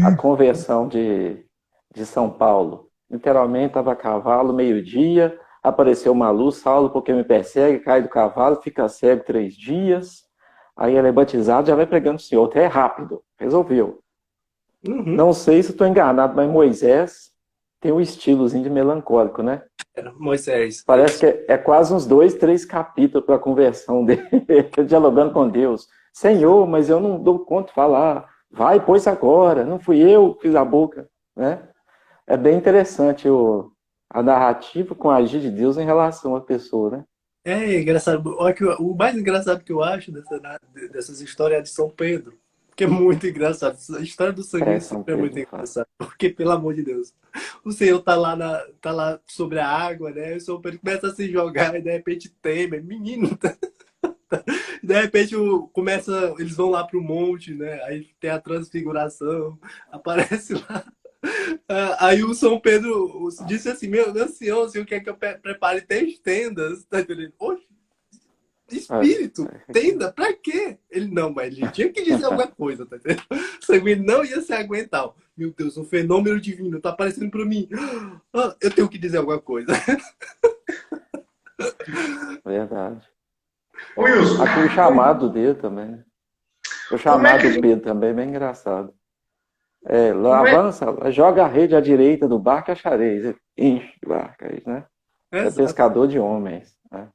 A conversão de São Paulo. Literalmente estava a cavalo, meio-dia, apareceu uma luz, Saulo, porque me persegue, cai do cavalo, fica cego 3 dias. Aí ele é batizado, já vai pregando o Senhor. Até é rápido, resolveu. Uhum. Não sei se estou enganado, mas Moisés tem um estilozinho de melancólico, né? Moisés. Parece que é quase uns 2, 3 capítulos para a conversão dele, dialogando com Deus. Senhor, mas eu não dou conta de falar. Vai, pois agora. Não fui eu que fiz a boca, né? É bem interessante a narrativa com a agir de Deus em relação à pessoa, né? É engraçado. Olha que o mais engraçado que eu acho dessas histórias é a de São Pedro. Que é muito engraçado. A história do sangue São sempre é muito Pedro fala. engraçada. Porque, pelo amor de Deus, o Senhor tá lá sobre a água, né? O São Pedro começa a se jogar e de repente teme. Menino, de repente eles vão lá pro monte, né? Aí tem a transfiguração, aparece lá. Aí o São Pedro disse assim: Meu Senhor, o Senhor quer que eu prepare 3 tendas? Tá entendendo? Oxe, espírito, tenda, pra quê? Ele não, mas ele tinha que dizer alguma coisa, tá entendendo? O sanguíneo não ia se aguentar. Meu Deus, um fenômeno divino tá aparecendo pra mim. Eu tenho que dizer alguma coisa. Verdade. Wilson, Aqui o chamado dele também, né? O chamado do Pedro também é bem engraçado. Avança, joga a rede à direita do barco e achareis. Enche o barco aí, né? É pescador de homens. Né?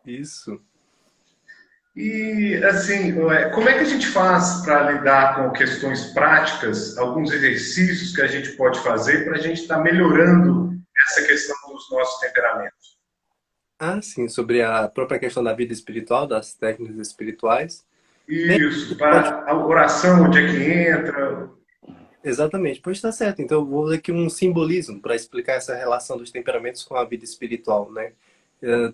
Isso. E, assim, como é que a gente faz para lidar com questões práticas, alguns exercícios que a gente pode fazer para a gente estar melhorando essa questão dos nossos temperamentos? Sim, sobre a própria questão da vida espiritual, das técnicas espirituais. Isso, para a oração, onde é que entra? Exatamente, pois está certo. Então eu vou dar aqui um simbolismo para explicar essa relação dos temperamentos com a vida espiritual, né?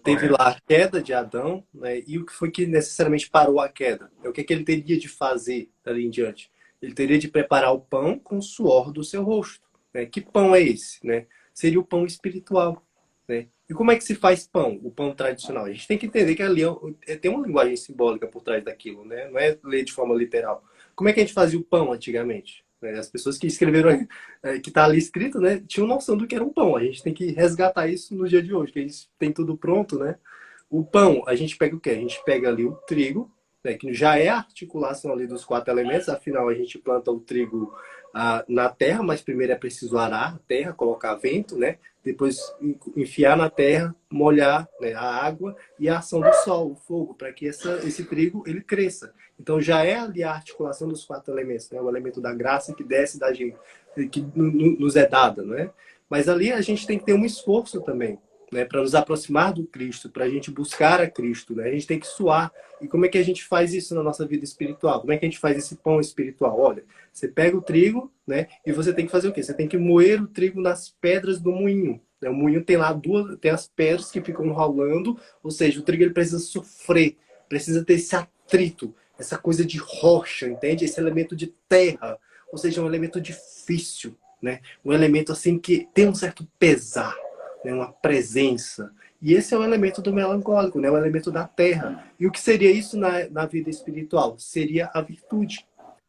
Teve lá a queda de Adão, né? E o que foi que necessariamente parou a queda? O que ele teria de fazer ali em diante? Ele teria de preparar o pão com o suor do seu rosto. Né? Que pão é esse? Né? Seria o pão espiritual. Né? E como é que se faz pão? O pão tradicional. A gente tem que entender que ali tem uma linguagem simbólica por trás daquilo, né? Não é ler de forma literal. Como é que a gente fazia o pão antigamente? As pessoas que escreveram, que está ali escrito, né, tinham noção do que era um pão. A gente tem que resgatar isso no dia de hoje, que a gente tem tudo pronto, né? O pão, a gente pega o quê? A gente pega ali o trigo, né, que já é a articulação ali dos 4 elementos, afinal a gente planta o trigo na terra, mas primeiro é preciso arar a terra, colocar vento, né? Depois enfiar na terra, molhar, né, a água e a ação do sol, o fogo, para que esse trigo ele cresça. Então já é ali a articulação dos 4 elementos, né? O elemento da graça que desce da gente, que nos é dada, né? Mas ali a gente tem que ter um esforço também, né, para nos aproximar do Cristo, para a gente buscar a Cristo, né? A gente tem que suar. E como é que a gente faz isso na nossa vida espiritual? Como é que a gente faz esse pão espiritual? Olha, você pega o trigo, né, e você tem que fazer o quê? Você tem que moer o trigo nas pedras do moinho. Né? O moinho tem lá tem as pedras que ficam rolando, ou seja, o trigo ele precisa sofrer, precisa ter esse atrito, essa coisa de rocha, entende? Esse elemento de terra, ou seja, um elemento difícil, né? Um elemento assim que tem um certo pesar, né? Uma presença. E esse é o elemento do melancólico, né? O elemento da terra. E o que seria isso na vida espiritual? Seria a virtude.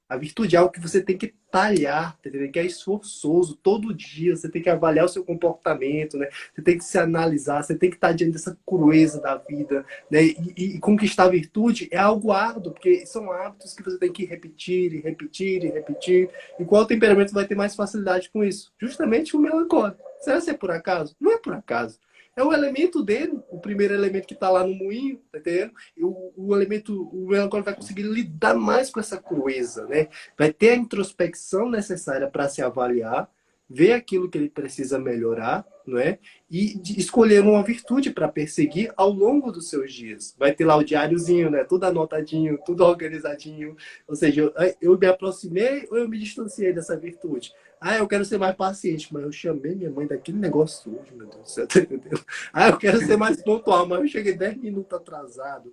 A virtude é algo que você tem que talhar, que é esforçoso. Todo dia você tem que avaliar o seu comportamento, né? Você tem que se analisar, você tem que estar diante dessa crueza da vida, né? E conquistar a virtude é algo árduo, porque são hábitos que você tem que repetir e repetir e repetir. E qual temperamento vai ter mais facilidade com isso? Justamente o melancólico. Será que é por acaso? Não é por acaso. É o elemento dele, o primeiro elemento que está lá no moinho, tá entendendo? E o melancólico vai conseguir lidar mais com essa crueza, né? Vai ter a introspecção necessária para se avaliar, ver aquilo que ele precisa melhorar, não é? E escolher uma virtude para perseguir ao longo dos seus dias. Vai ter lá o diáriozinho, né? Tudo anotadinho, tudo organizadinho. Ou seja, eu me aproximei ou eu me distanciei dessa virtude? Eu quero ser mais paciente, mas eu chamei minha mãe daquele negócio hoje, meu Deus do céu, tá entendendo? Eu quero ser mais pontual, mas eu cheguei 10 minutos atrasado.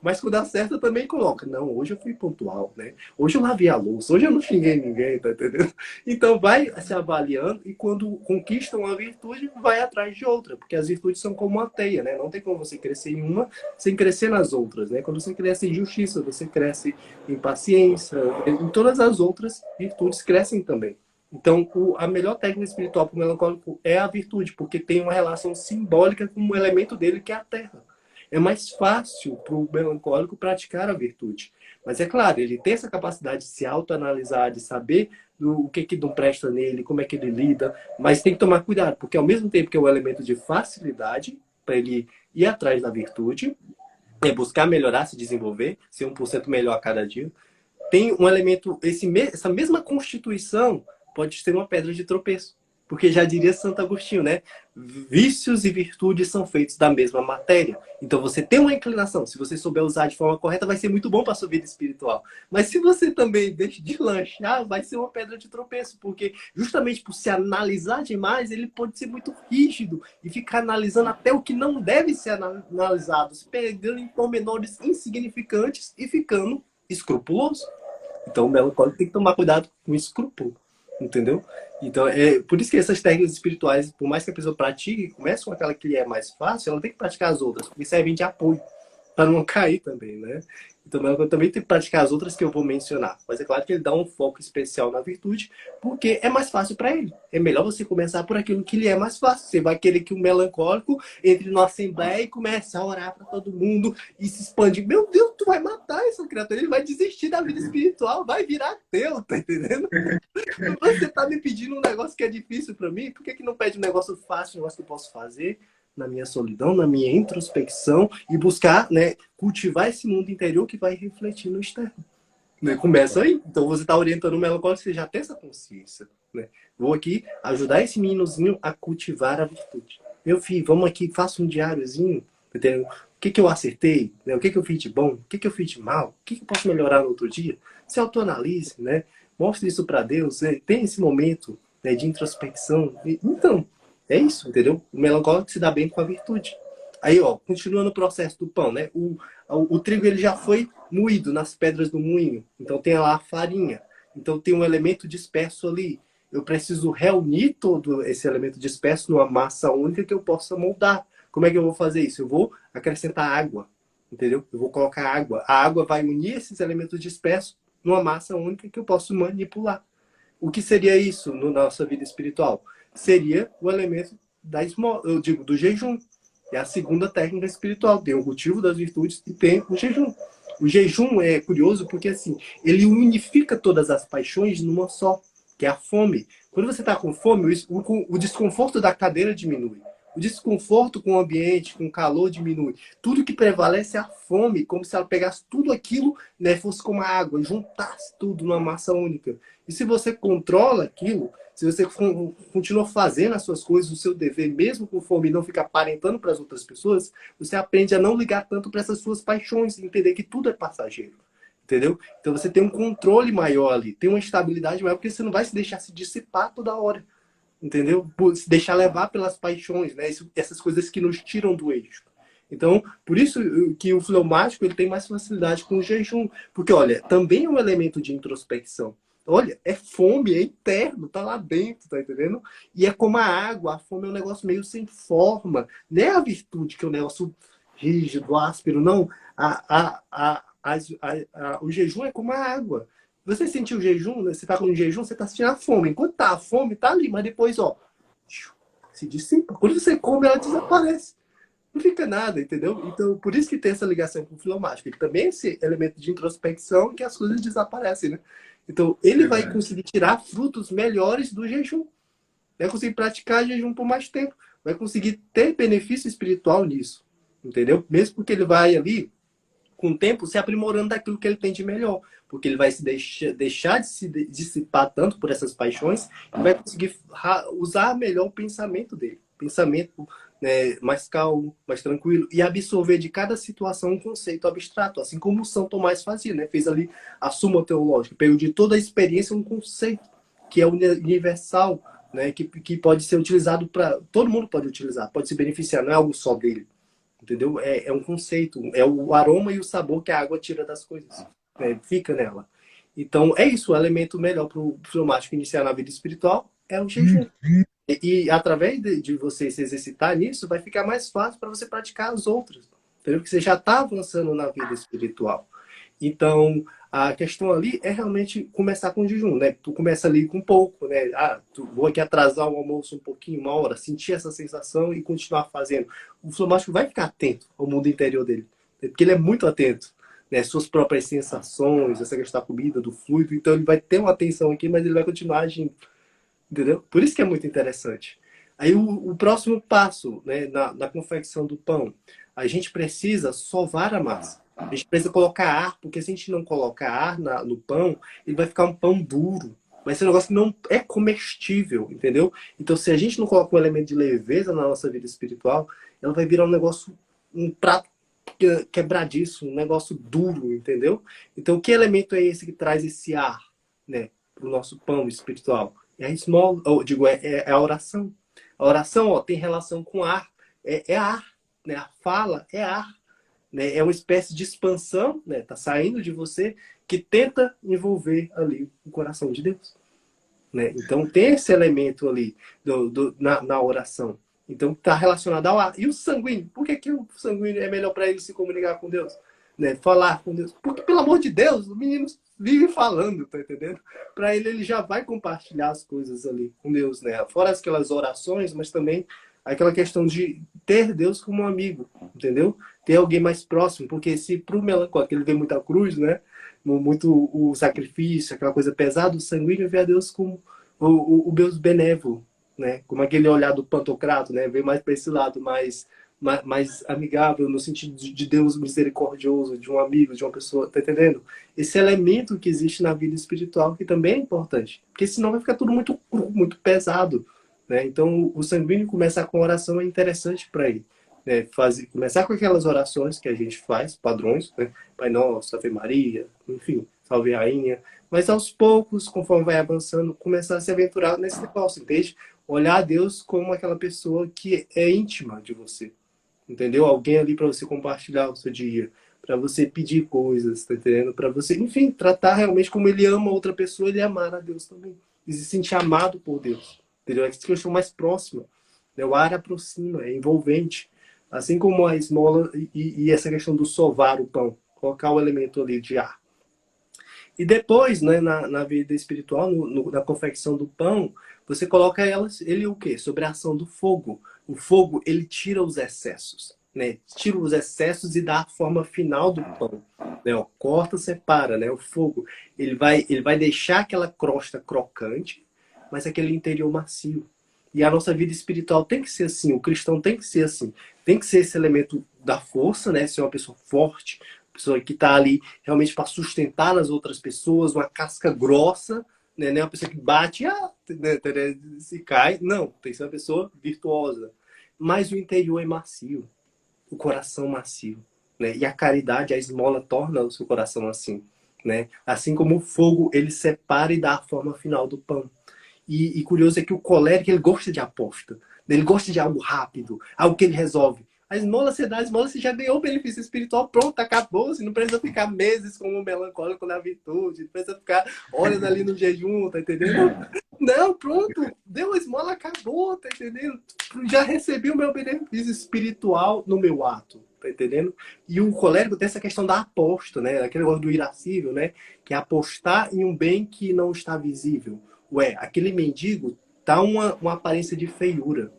Mas quando acerta, eu também coloca. Não, hoje eu fui pontual, né? Hoje eu lavei a louça, hoje eu não xinguei ninguém, tá entendendo? Então vai se avaliando e quando conquista uma virtude, vai atrás de outra, porque as virtudes são como uma teia, né? Não tem como você crescer em uma sem crescer nas outras, né? Quando você cresce em justiça, você cresce em paciência, em todas as outras virtudes crescem também. Então, a melhor técnica espiritual para o melancólico é a virtude, porque tem uma relação simbólica com o elemento dele, que é a terra. É mais fácil para o melancólico praticar a virtude. Mas é claro, ele tem essa capacidade de se autoanalisar, de saber o que não presta nele, como é que ele lida, mas tem que tomar cuidado, porque ao mesmo tempo que é um elemento de facilidade para ele ir atrás da virtude, é buscar melhorar, se desenvolver, ser 1% melhor a cada dia, tem um elemento, essa mesma constituição pode ser uma pedra de tropeço. Porque já diria Santo Agostinho, né? Vícios e virtudes são feitos da mesma matéria. Então você tem uma inclinação. Se você souber usar de forma correta, vai ser muito bom para a sua vida espiritual. Mas se você também deixa de lanchar, vai ser uma pedra de tropeço. Porque justamente por se analisar demais, ele pode ser muito rígido e ficar analisando até o que não deve ser analisado, se pegando em pormenores insignificantes e ficando escrupuloso. Então o melancólico tem que tomar cuidado com o escrúpulo. Entendeu? Então, é por isso que essas técnicas espirituais, por mais que a pessoa pratique, comece com aquela que é mais fácil, ela tem que praticar as outras, porque servem de apoio, para não cair também, né? Então, eu também tenho que praticar as outras que eu vou mencionar. Mas é claro que ele dá um foco especial na virtude, porque é mais fácil para ele. É melhor você começar por aquilo que lhe é mais fácil. Você vai querer que o melancólico entre na assembleia e comece a orar para todo mundo e se expandir. Meu Deus, tu vai matar essa criatura, ele vai desistir da vida espiritual, vai virar ateu, tá entendendo? Você tá me pedindo um negócio que é difícil para mim, por que não pede um negócio fácil, um negócio que eu posso fazer na minha solidão, na minha introspecção e buscar, né, cultivar esse mundo interior que vai refletir no externo. Né? Começa aí. Então você está orientando o melancólico, você já tem essa consciência. Né? Vou aqui ajudar esse meninozinho a cultivar a virtude. Meu filho, vamos aqui, faça um diáriozinho. Entendeu? O que eu acertei? Né? O que eu fiz de bom? O que eu fiz de mal? O que eu posso melhorar no outro dia? Se autoanalise, né? Mostre isso para Deus. Né? Tem esse momento, né, de introspecção. Então, é isso, entendeu? O melancólico se dá bem com a virtude. Aí, ó, continua no processo do pão, né? O trigo ele já foi moído nas pedras do moinho. Então tem lá a farinha. Então tem um elemento disperso ali. Eu preciso reunir todo esse elemento disperso numa massa única que eu possa moldar. Como é que eu vou fazer isso? Eu vou acrescentar água, entendeu? Eu vou colocar água. A água vai unir esses elementos dispersos numa massa única que eu posso manipular. O que seria isso na nossa vida espiritual? Seria o elemento da esmola, eu digo, do jejum. É a segunda técnica espiritual. Tem o cultivo das virtudes e tem o jejum. O jejum é curioso porque, assim, ele unifica todas as paixões numa só, que é a fome. Quando você está com fome, o desconforto da cadeira diminui. O desconforto com o ambiente, com o calor diminui. Tudo que prevalece é a fome, como se ela pegasse tudo aquilo, né, fosse como a água, juntasse tudo numa massa única. E se você controla aquilo, se você continua fazendo as suas coisas, o seu dever, mesmo com fome, e não ficar aparentando para as outras pessoas, você aprende a não ligar tanto para essas suas paixões, entender que tudo é passageiro. Entendeu? Então você tem um controle maior ali, tem uma estabilidade maior, porque você não vai se deixar se dissipar toda hora. Entendeu? Se deixar levar pelas paixões, né? Essas coisas que nos tiram do eixo. Então, por isso que o fleumático ele tem mais facilidade com o jejum. Porque, olha, também é um elemento de introspecção. Olha, é fome, é interno, tá lá dentro, tá entendendo? E é como a água, a fome é um negócio meio sem forma. Não é a virtude, que é um negócio rígido, áspero, não. O jejum é como a água. Você sentiu o jejum, né? Você tá com jejum, você tá sentindo a fome. Enquanto tá a fome, tá ali, mas depois, ó, se dissipa. Quando você come, ela desaparece. Não fica nada, entendeu? Então, por isso que tem essa ligação com o filomático. Ele também é esse elemento de introspecção que as coisas desaparecem, né? Então, ele vai conseguir tirar frutos melhores do jejum. Vai conseguir praticar jejum por mais tempo. Vai conseguir ter benefício espiritual nisso. Entendeu? Mesmo porque ele vai ali, com o tempo, se aprimorando daquilo que ele tem de melhor. Porque ele vai se deixar de se dissipar tanto por essas paixões e vai conseguir usar melhor o pensamento dele. Pensamento, né, mais calmo, mais tranquilo, e absorver de cada situação um conceito abstrato, assim como o São Tomás fazia, né? Fez ali a Suma Teológica, pegou de toda a experiência um conceito que é universal, né? Que pode ser utilizado para... Todo mundo pode utilizar, pode se beneficiar, não é algo só dele. Entendeu? É um conceito, é o aroma e o sabor que a água tira das coisas, né? Fica nela. Então, é isso, o elemento melhor para o fleumático iniciar na vida espiritual é o jejum. E através de você se exercitar nisso, vai ficar mais fácil para você praticar as outras. Entendeu? Porque você já está avançando na vida espiritual. Então, a questão ali é realmente começar com o jejum, né? Tu começa ali com pouco, né? Vou aqui atrasar o almoço um pouquinho, uma hora, sentir essa sensação e continuar fazendo. O fleumático vai ficar atento ao mundo interior dele, porque ele é muito atento, né? Suas próprias sensações, essa questão da comida, do fluido. Então, ele vai ter uma atenção aqui, mas ele vai continuar agindo. Entendeu? Por isso que é muito interessante. Aí o próximo passo, né, na confecção do pão, a gente precisa sovar a massa. A gente precisa colocar ar, porque se a gente não colocar ar no pão, ele vai ficar um pão duro. Vai ser um negócio que não é comestível, entendeu? Então, se a gente não coloca um elemento de leveza na nossa vida espiritual, ela vai virar um negócio, um prato quebradiço, um negócio duro, entendeu? Então, que elemento é esse que traz esse ar, né, para o nosso pão espiritual? É a esmola, é a oração. A oração, ó, tem relação com ar. É ar, né? A fala é ar. Né? É uma espécie de expansão, né? Tá saindo de você, que tenta envolver ali o coração de Deus. Né? Então tem esse elemento ali na oração. Então está relacionado ao ar. E o sanguíneo? Por que o sanguíneo é melhor para ele se comunicar com Deus? Né? Falar com Deus? Porque, pelo amor de Deus, o menino vive falando, tá entendendo? Para ele já vai compartilhar as coisas ali com Deus, né? Fora aquelas orações, mas também aquela questão de ter Deus como um amigo, entendeu? Ter alguém mais próximo, porque se pro melancólico ele vê muita cruz, né? Muito o sacrifício, aquela coisa pesada, o sanguíneo vê a Deus como o Deus benévolo, né? Como aquele olhar do Pantocrato, né? Vê mais para esse lado, mais amigável, no sentido de Deus misericordioso, de um amigo, de uma pessoa, tá entendendo? Esse elemento que existe na vida espiritual, que também é importante, porque senão vai ficar tudo muito cru, muito pesado, né? Então, o sanguíneo começar com oração é interessante para ele. Né? Começar com aquelas orações que a gente faz, padrões, né? Pai Nosso, Ave Maria, enfim, Salve Rainha. Mas aos poucos, conforme vai avançando, começar a se aventurar nesse negócio, entende? Olhar a Deus como aquela pessoa que é íntima de você. Entendeu? Alguém ali para você compartilhar o seu dia, para você pedir coisas, tá entendendo? Para você, enfim, tratar realmente como ele ama outra pessoa, ele amar a Deus também. E se sentir amado por Deus. Entendeu? É que eu estou mais próxima. Né? O ar aproxima, é envolvente. Assim como a esmola e essa questão do sovar o pão, colocar o elemento ali de ar. E depois, né, na vida espiritual, na confecção do pão, você coloca ele o quê? Sobre a ação do fogo. O fogo, ele tira os excessos, né? Tira os excessos e dá a forma final do pão, né? Ó, corta, separa, né? O fogo, ele vai deixar aquela crosta crocante, mas aquele interior macio. E a nossa vida espiritual tem que ser assim, o cristão tem que ser assim. Tem que ser esse elemento da força, né? Ser uma pessoa forte, pessoa que está ali realmente para sustentar as outras pessoas, uma casca grossa, né? Não é uma pessoa que bate, se cai. Não, tem que ser uma pessoa virtuosa. Mas o interior é macio, o coração macio, né? E a caridade, a esmola torna o seu coração assim, né? Assim como o fogo, ele separa e dá a forma final do pão. E curioso é que o colérico, ele gosta de aposta. Ele gosta de algo rápido, algo que ele resolve. A esmola, você dá a esmola, você já ganhou o benefício espiritual, pronto, acabou. Você não precisa ficar meses como um melancólico na virtude, não precisa ficar horas ali no jejum, tá entendendo? Não, pronto, deu a esmola, acabou, tá entendendo? Já recebi o meu benefício espiritual no meu ato, tá entendendo? E o colérico tem essa questão da aposta, né? Aquele negócio do irascível, né? Que é apostar em um bem que não está visível. Ué, aquele mendigo tá uma aparência de feiura,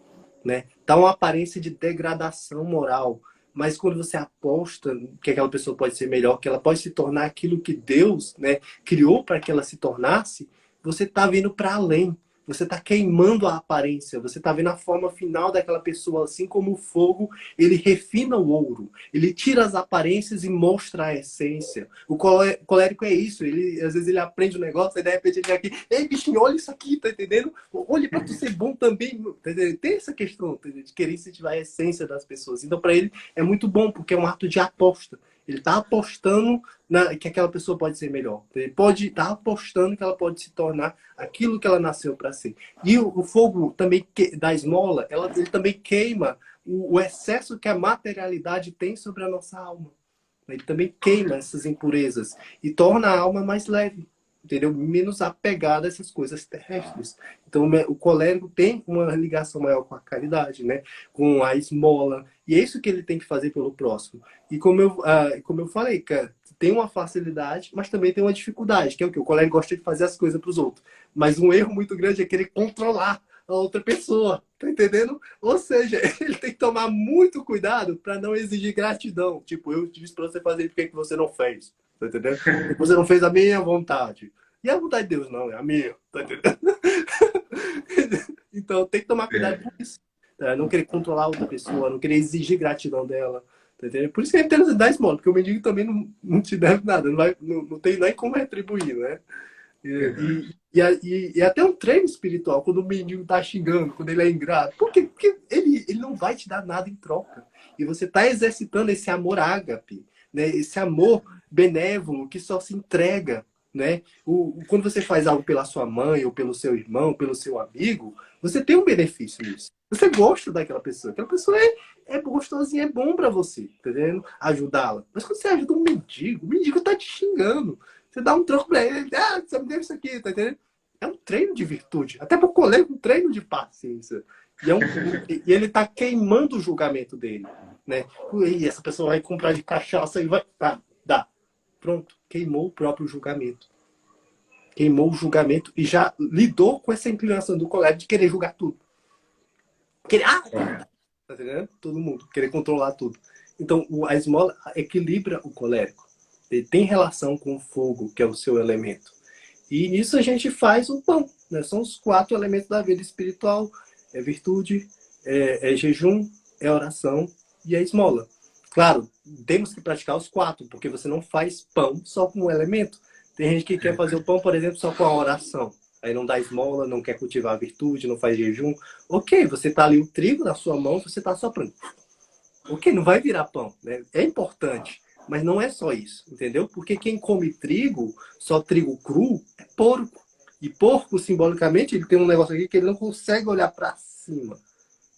né? Tá uma aparência de degradação moral. Mas quando você aposta que aquela pessoa pode ser melhor, que ela pode se tornar aquilo que Deus, né, criou para que ela se tornasse, você tá vindo para além. Você tá queimando a aparência, você tá vendo a forma final daquela pessoa, assim como o fogo, ele refina o ouro, ele tira as aparências e mostra a essência. O colérico é isso, ele às vezes ele aprende um negócio, e de repente ele vem aqui, ei bichinho, olha isso aqui, tá entendendo? Olha para tu ser bom também, tá entendendo? Tem essa questão, tá entendendo? De querer incentivar a essência das pessoas. Então para ele é muito bom, porque é um ato de aposta. Ele está apostando que aquela pessoa pode ser melhor. Ele pode estar apostando que ela pode se tornar aquilo que ela nasceu para ser. E o fogo também da esmola, ele também queima o excesso que a materialidade tem sobre a nossa alma. Ele também queima essas impurezas e torna a alma mais leve, entendeu? Menos apegada a essas coisas terrestres. Então o colérico tem uma ligação maior com a caridade, né? Com a esmola. E é isso que ele tem que fazer pelo próximo. E como eu falei, cara, tem uma facilidade, mas também tem uma dificuldade, que é o que? O colérico gosta de fazer as coisas para os outros. Mas um erro muito grande é querer controlar a outra pessoa, tá entendendo? Ou seja, ele tem que tomar muito cuidado para não exigir gratidão. Tipo, eu disse para você fazer, por que você não fez? Tá entendendo? Você não fez a minha vontade. E a vontade de Deus não, é a minha. Tá entendendo? Então tem que tomar cuidado com isso. Não querer controlar outra pessoa, não querer exigir gratidão dela. Tá entendendo? Por isso que é interessante dar esmola, porque o mendigo também não te deve nada, não tem nem como retribuir, né? E até um treino espiritual, quando o mendigo tá xingando, quando ele é ingrato. Por quê? Porque ele não vai te dar nada em troca. E você tá exercitando esse amor ágape, né? Esse amor benévolo que só se entrega, né? Quando você faz algo pela sua mãe, ou pelo seu irmão, pelo seu amigo, você tem um benefício nisso. Você gosta daquela pessoa. Aquela pessoa é gostosinha, é bom pra você, tá entendendo? Ajudá-la. Mas quando você ajuda um mendigo, o mendigo tá te xingando. Você dá um troco pra ele, você me deu isso aqui, tá entendendo? É um treino de virtude. Até pro colega, um treino de paciência. E ele tá queimando o julgamento dele, né? E essa pessoa vai comprar de cachaça e vai... dá. Pronto. Queimou o próprio julgamento. Queimou o julgamento e já lidou com essa inclinação do colega de querer julgar tudo. Tá entendendo? Todo mundo. Querer controlar tudo. Então, a esmola equilibra o colérico. Ele tem relação com o fogo, que é o seu elemento. E nisso a gente faz o pão, né? São os 4 elementos da vida espiritual. É virtude, é jejum, é oração e é esmola. Claro, temos que praticar os 4, porque você não faz pão só com um elemento. Tem gente que quer fazer o pão, por exemplo, só com a oração. Aí não dá esmola, não quer cultivar a virtude, não faz jejum. Ok, você tá ali o trigo na sua mão, você tá soprando. Ok, não vai virar pão, né? É importante. Mas não é só isso, entendeu? Porque quem come trigo, só trigo cru, é porco. E porco, simbolicamente, ele tem um negócio aqui que ele não consegue olhar para cima.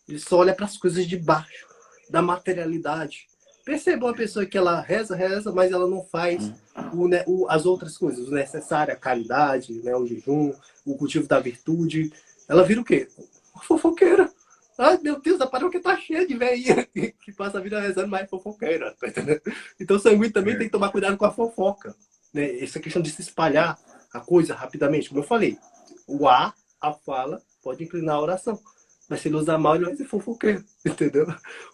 Ele só olha para as coisas de baixo, da materialidade. Perceba uma pessoa que ela reza, mas ela não faz as outras coisas, o necessário, a caridade, né, o jejum, o cultivo da virtude. Ela vira o quê? Uma fofoqueira. Ai, meu Deus, a paróquia tá cheia de velhinha que passa a vida rezando, mas é fofoqueira. Tá entendendo? Então o sanguíneo também tem que tomar cuidado com a fofoca. Né? Essa questão de se espalhar a coisa rapidamente. Como eu falei, a fala pode inclinar a oração. Mas se ele usar mal, ele vai ser fofoqueiro, entendeu?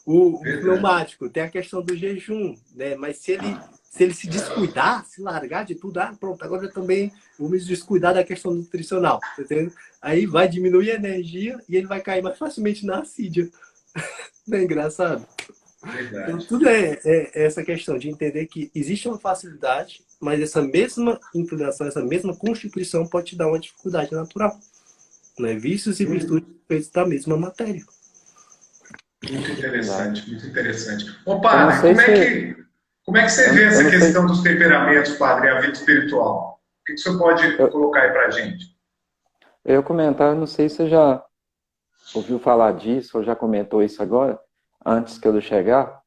O Verdade. pneumático tem a questão do jejum, né? Mas se ele se descuidar, se largar de tudo, pronto, agora eu também vou me descuidar da questão nutricional, tá entendendo? Aí vai diminuir a energia e ele vai cair mais facilmente na assídia. Não é engraçado? Então, Verdade. tudo é essa questão de entender que existe uma facilidade, mas essa mesma inclinação, essa mesma constituição pode te dar uma dificuldade natural. Né? Vícios e virtudes feitos da mesma matéria. Muito Verdade. interessante, muito interessante. Ô, Eu não padre, sei se. como é que você vê Eu essa não sei. questão dos temperamentos, padre, e a vida espiritual? O que você pode Eu, colocar aí pra gente? eu ia comentar, eu não sei se você já ouviu falar disso, ou já comentou isso agora, antes que eu chegar,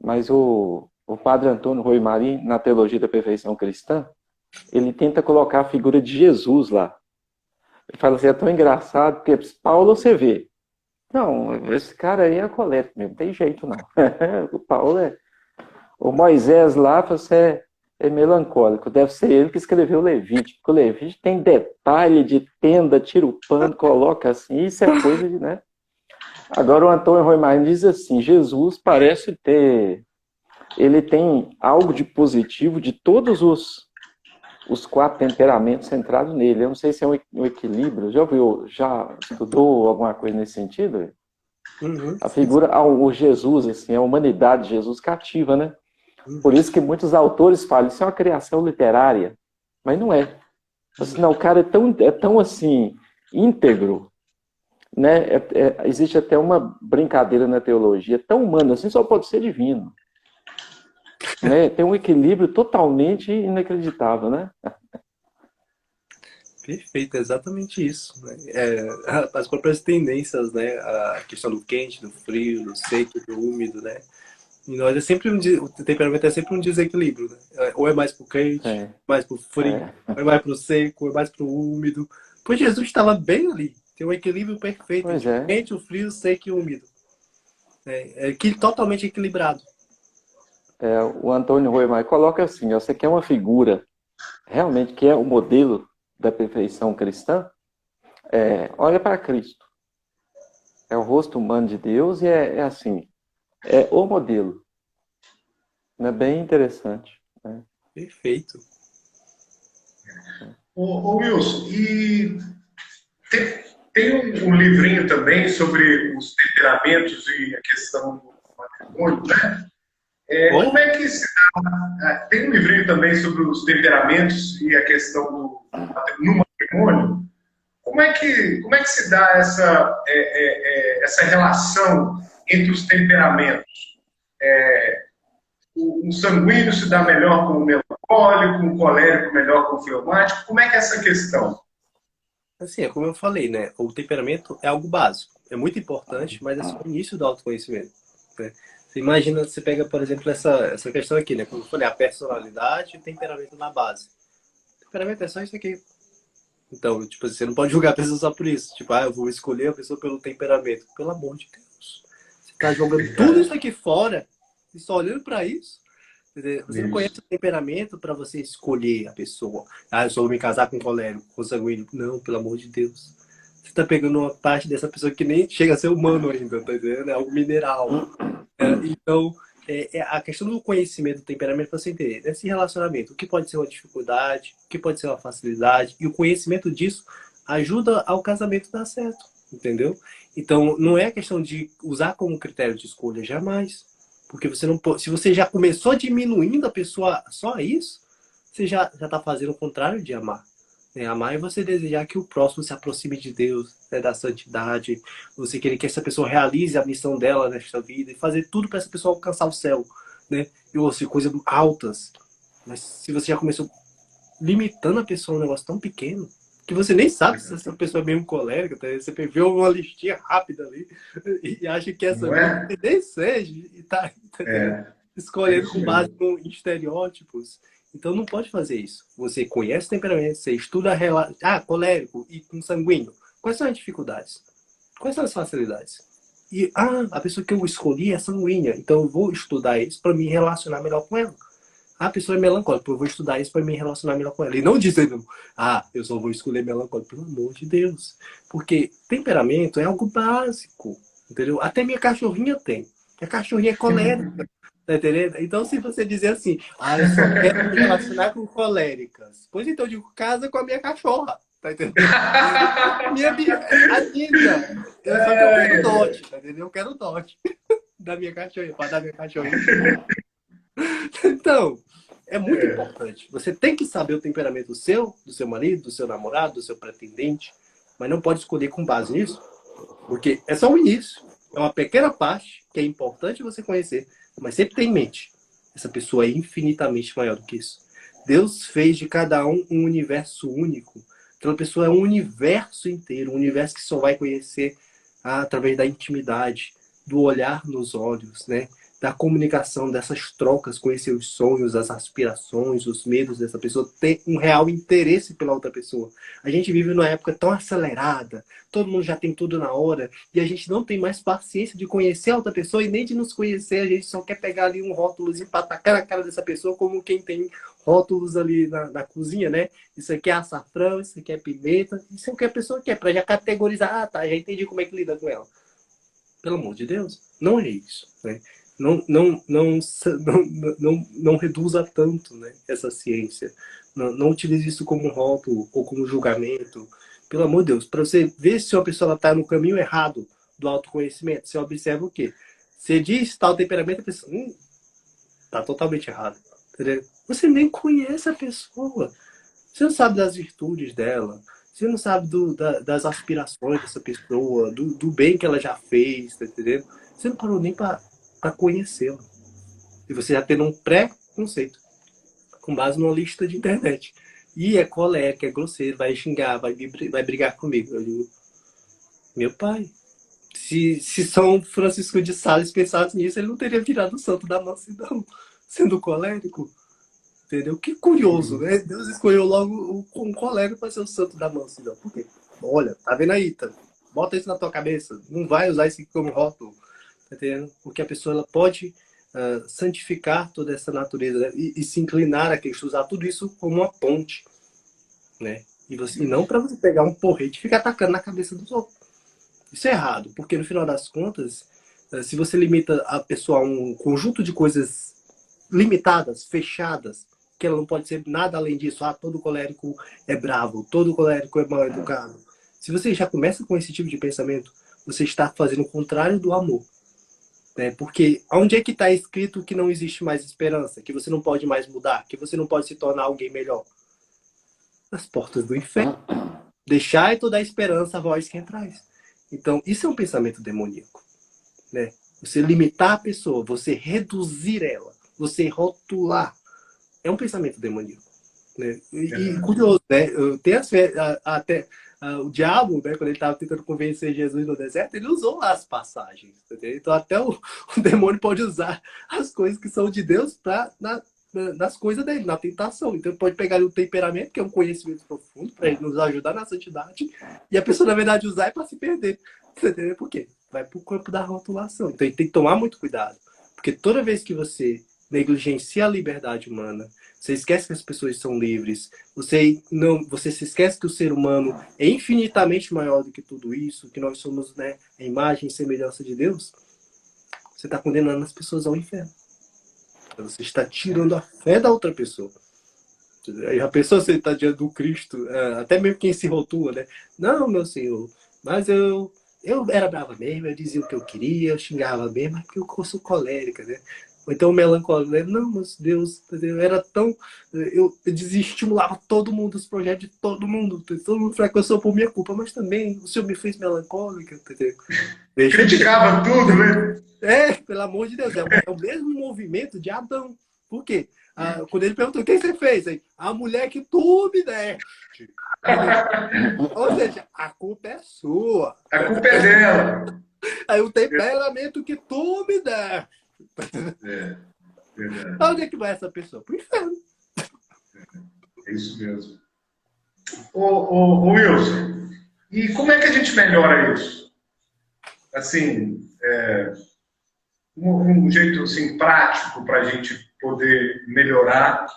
mas o padre Antônio Rui Marim, na Teologia da Perfeição Cristã, ele tenta colocar a figura de Jesus lá. Ele fala assim, é tão engraçado, porque Paulo você vê. Não, esse cara aí é coleta mesmo, não tem jeito não. O Paulo é. O Moisés lá, você é melancólico. Deve ser ele que escreveu o Levítico. Porque o Levítico tem detalhe de tenda, tira o pano, coloca assim. Isso é coisa de, né? Agora o Antônio Rui Marinho diz assim, Jesus parece ter... Ele tem algo de positivo de todos os 4 temperamentos centrados nele. Eu não sei se é um equilíbrio. Já ouviu, já estudou alguma coisa nesse sentido? Uhum. A figura, o Jesus, assim, a humanidade de Jesus cativa, né? Por isso que muitos autores falam, isso é uma criação literária. Mas não é. Assim, não, o cara é tão assim, íntegro, né? Existe até uma brincadeira na teologia, tão humano assim, só pode ser divino. Né? Tem um equilíbrio totalmente inacreditável, né? Perfeito, é exatamente isso. Né? As próprias tendências, né? A questão do quente, do frio, do seco, do úmido, né? E nós o temperamento é sempre um desequilíbrio, né? Ou é mais pro quente, É, mais pro frio, é. ou é mais pro seco, ou é mais pro úmido. Pois Jesus estava bem ali. Tem um equilíbrio perfeito Pois entre o é. quente, o frio, o seco e o úmido. Totalmente equilibrado. O Antônio Rui coloca assim, ó, você quer uma figura realmente que é o modelo da perfeição cristã? Olha para Cristo. É o rosto humano de Deus e é assim, é o modelo. É bem interessante. Né? Perfeito. Ô, Wilson, e tem um livrinho também sobre os temperamentos e a questão do matrimônio, né? Oi? Como é que se dá? Tem um livrinho também sobre os temperamentos e a questão no matrimônio. Como é que se dá essa relação entre os temperamentos? Um sanguíneo se dá melhor com o melancólico, um colérico melhor com o fleumático. Como é que é essa questão? Assim, é como eu falei, né? O temperamento é algo básico. É muito importante, mas é só o início do autoconhecimento. Né? Você imagina, você pega, por exemplo, essa questão aqui, né? Como eu falei, a personalidade e o temperamento na base. O temperamento é só isso aqui. Então, tipo, você não pode julgar a pessoa só por isso. Tipo, eu vou escolher a pessoa pelo temperamento. Pelo amor de Deus. Você tá jogando tudo isso aqui fora e só olhando pra isso. Você não conhece o Isso. temperamento para você escolher a pessoa. Eu só vou me casar com colérico, com sanguíneo. Não, pelo amor de Deus. Você tá pegando uma parte dessa pessoa que nem chega a ser humano ainda, tá entendendo? É algo mineral. Então, a questão do conhecimento do temperamento para você entender. Nesse relacionamento, o que pode ser uma dificuldade, o que pode ser uma facilidade, e o conhecimento disso ajuda ao casamento dar certo, entendeu? Então, não é a questão de usar como critério de escolha, jamais. Porque você não pode, se você já começou diminuindo a pessoa só a isso, você já está fazendo o contrário de amar. Amar é você desejar que o próximo se aproxime de Deus, da santidade, você querer que essa pessoa realize a missão dela nesta vida e fazer tudo para essa pessoa alcançar o céu, né? E você, coisas altas. Mas se você já começou limitando a pessoa a um negócio tão pequeno, que você nem sabe se essa pessoa é mesmo colérica, tá? Você viu uma listinha rápida ali e acha que essa Não mesmo é? nem seja e tá É escolhendo isso com base mesmo. em estereótipos. Então não pode fazer isso. Você conhece o temperamento, você estuda colérico e com sanguíneo. Quais são as dificuldades? Quais são as facilidades? E a pessoa que eu escolhi é sanguínea, então eu vou estudar isso para me relacionar melhor com ela. a pessoa é melancólica, eu vou estudar isso para me relacionar melhor com ela. E não dizendo, eu só vou escolher melancólico, pelo amor de Deus. Porque temperamento é algo básico, entendeu? Até minha cachorrinha tem. A cachorrinha é colérica, tá entendendo? Então, se você dizer assim, eu só quero me relacionar com coléricas, pois então eu digo, casa com a minha cachorra, tá entendendo? A Nina, eu só quero dote, tá entendendo? Eu quero dote da minha cachorrinha, para dar minha cachorrinha. Então, é muito importante. Você tem que saber o temperamento seu, do seu marido, do seu namorado, do seu pretendente, mas não pode escolher com base nisso, porque é só o início. É uma pequena parte que é importante você conhecer, mas sempre tem em mente. Essa pessoa é infinitamente maior do que isso. Deus fez de cada um um universo único. Aquela pessoa é um universo inteiro, um universo que só vai conhecer através da intimidade, do olhar nos olhos, né? Da comunicação, dessas trocas, conhecer os sonhos, as aspirações, os medos dessa pessoa, ter um real interesse pela outra pessoa. A gente vive numa época tão acelerada, todo mundo já tem tudo na hora, e a gente não tem mais paciência de conhecer a outra pessoa e nem de nos conhecer, a gente só quer pegar ali um rótulozinho para atacar a cara dessa pessoa, como quem tem rótulos ali na cozinha, né? Isso aqui é açafrão, isso aqui é pimenta, isso é o que a pessoa quer, para já categorizar, já entendi como é que lida com ela. Pelo amor de Deus, não é isso, né? Não reduza tanto, né, essa ciência. Não utilize isso como rótulo ou como julgamento. Pelo amor de Deus, para você ver se uma pessoa está no caminho errado do autoconhecimento, você observa o quê? Você diz tal temperamento, a pessoa está totalmente errado. Entendeu? Você nem conhece a pessoa. Você não sabe das virtudes dela. Você não sabe das aspirações dessa pessoa, do bem que ela já fez, tá entendendo? Você não parou nem para conhecê-la. E você já tendo um pré-conceito, com base numa lista de internet. E é colérico, é grosseiro, vai xingar, vai brigar comigo. Eu digo, meu pai, se São Francisco de Sales pensasse nisso, ele não teria virado o santo da mansidão, sendo colérico. Entendeu? Que curioso, né? Deus escolheu logo um colérico para ser o santo da mansidão. Por quê? Olha, tá vendo aí, Ita? Bota isso na tua cabeça. Não vai usar isso aqui como rótulo. Tá entendendo? Porque a pessoa ela pode santificar toda essa natureza, né? e se inclinar a Cristo, usar tudo isso como uma ponte, né? E não para você pegar um porrete e ficar atacando na cabeça dos outros. Isso é errado, porque no final das contas, se você limita a pessoa a um conjunto de coisas limitadas, fechadas, que ela não pode ser nada além disso, todo colérico é bravo, todo colérico é mal educado. Se você já começa com esse tipo de pensamento, você está fazendo o contrário do amor. Né? Porque onde é que está escrito que não existe mais esperança, que você não pode mais mudar, que você não pode se tornar alguém melhor? Nas portas do inferno. Deixai toda a esperança a voz que entrais. Então, isso é um pensamento demoníaco. Né? Você limitar a pessoa, você reduzir ela, você rotular, é um pensamento demoníaco. Né? E curioso, né? Tem até o diabo, né, quando ele estava tentando convencer Jesus no deserto, ele usou lá as passagens. Entendeu? Então até o demônio pode usar as coisas que são de Deus nas coisas dele, na tentação. Então ele pode pegar o temperamento, que é um conhecimento profundo, para ele nos ajudar na santidade, e a pessoa, na verdade, usar é para se perder. Entendeu? Por quê? Vai para o campo da rotulação. Então ele tem que tomar muito cuidado. Porque toda vez que você negligencia a liberdade humana, você esquece que as pessoas são livres, você se esquece que o ser humano é infinitamente maior do que tudo isso, que nós somos, né, a imagem e semelhança de Deus, você está condenando as pessoas ao inferno. Você está tirando a fé da outra pessoa. Aí a pessoa, você está diante do Cristo, até mesmo quem se rotula, né? Não, meu Senhor, mas eu era brava mesmo, eu dizia o que eu queria, eu xingava mesmo, mas porque eu sou colérica, né? Ou então melancólico, né? Não, mas Deus, eu era tão... Eu desestimulava todo mundo, os projetos de todo mundo fracassou por minha culpa, mas também o Senhor me fez melancólica, entendeu? Criticava tudo, né? Pelo amor de Deus, é o mesmo movimento de Adão. Por quê? Quando ele perguntou, o que você fez? Aí, a mulher que tu me deste. Ou seja, a culpa é sua. A culpa é dela. Aí o temperamento que tu me deste. Verdade. Onde é que vai essa pessoa? Pro inferno. É isso mesmo. Ô Wilson, e como é que a gente melhora isso? Assim, um jeito assim, prático para a gente poder melhorar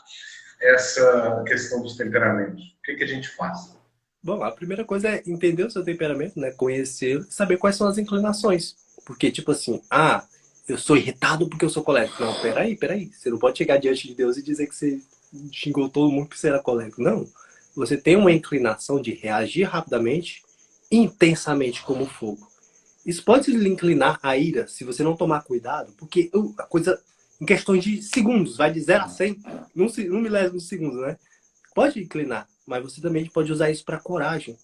essa questão dos temperamentos? O que a gente faz? Bom, a primeira coisa é entender o seu temperamento, né? Conhecê-lo, saber quais são as inclinações. Porque, tipo assim, eu sou irritado porque eu sou colérico. Não, peraí. Você não pode chegar diante de Deus e dizer que você xingou todo mundo porque você era colérico. Não. Você tem uma inclinação de reagir rapidamente, intensamente como fogo. Isso pode lhe inclinar à ira se você não tomar cuidado, porque a coisa, em questões de segundos, vai de 0 a 100, num milésimo de segundo, né? Pode inclinar, mas você também pode usar isso para coragem,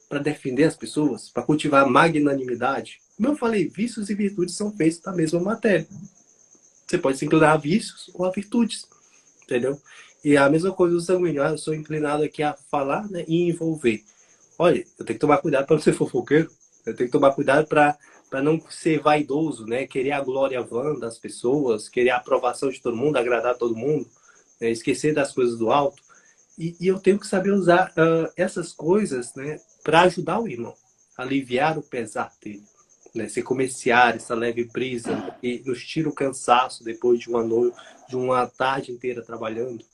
para defender as pessoas, para cultivar magnanimidade. Como eu falei, vícios e virtudes são feitos da mesma matéria. Você pode se inclinar a vícios ou a virtudes, entendeu? E a mesma coisa do sanguíneo. Eu sou inclinado aqui a falar, né, e envolver. Olha, eu tenho que tomar cuidado para não ser fofoqueiro. Eu tenho que tomar cuidado para não ser vaidoso, né? Querer a glória vã das pessoas, querer a aprovação de todo mundo, agradar todo mundo, né? Esquecer das coisas do alto. E eu tenho que saber usar essas coisas, né, para ajudar o irmão, aliviar o pesar dele. Né? Ser como esse ar, essa leve brisa, né, que nos tira o cansaço depois de uma noite, de uma tarde inteira trabalhando.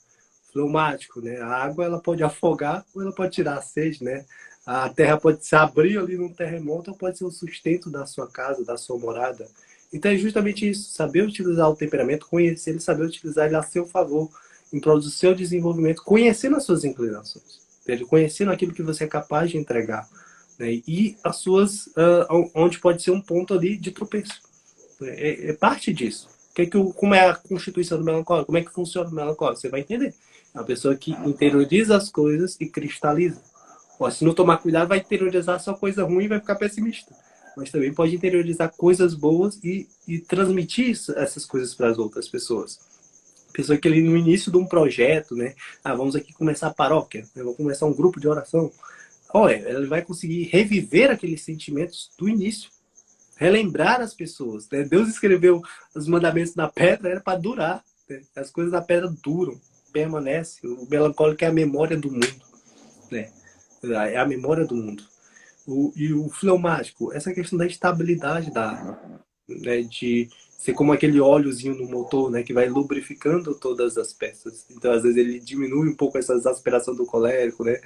Fleumático, né? A água ela pode afogar ou ela pode tirar a sede, né? A terra pode se abrir ali num terremoto ou pode ser o sustento da sua casa, da sua morada. Então é justamente isso, saber utilizar o temperamento, conhecer ele, saber utilizar ele a seu favor, em prol do seu desenvolvimento, conhecendo as suas inclinações, entende? Conhecendo aquilo que você é capaz de entregar, né? E as suas, onde pode ser um ponto ali de tropeço. É parte disso. Como é a constituição do melancólico? Como é que funciona o melancólico? Você vai entender. É uma pessoa que interioriza as coisas e cristaliza. Ó, se não tomar cuidado, vai interiorizar só coisa ruim e vai ficar pessimista. Mas também pode interiorizar coisas boas e transmitir essas coisas para as outras pessoas. Pessoa que ali no início de um projeto, né? Vamos aqui começar a paróquia, né? Vamos começar um grupo de oração. Olha, ele vai conseguir reviver aqueles sentimentos do início. Relembrar as pessoas, né? Deus escreveu os mandamentos na pedra, era para durar, né? As coisas na pedra duram, permanecem. O melancólico é a memória do mundo, né? É a memória do mundo. E o fleumático, essa questão da estabilidade né, de ser como aquele óleozinho no motor, né, que vai lubrificando todas as peças. Então, às vezes, ele diminui um pouco essa exasperação do colérico, né,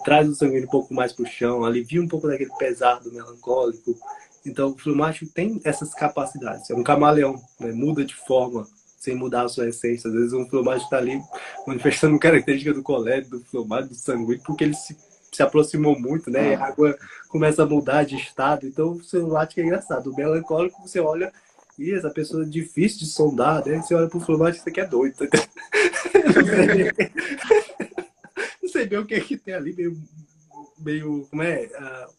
traz o sangue um pouco mais para o chão, alivia um pouco daquele pesado melancólico. Então, o fleumático tem essas capacidades. É um camaleão, né, muda de forma sem mudar a sua essência. Às vezes, um fleumático está ali manifestando característica do colérico, do fleumático, do sanguíneo, porque ele se aproximou muito, né? E a água começa a mudar de estado. Então, o fleumático é engraçado. O melancólico, você olha, e essa pessoa é difícil de sondar, né? Você olha pro fleumático, você quer doido. Não sei bem o que é que tem ali, meio como é?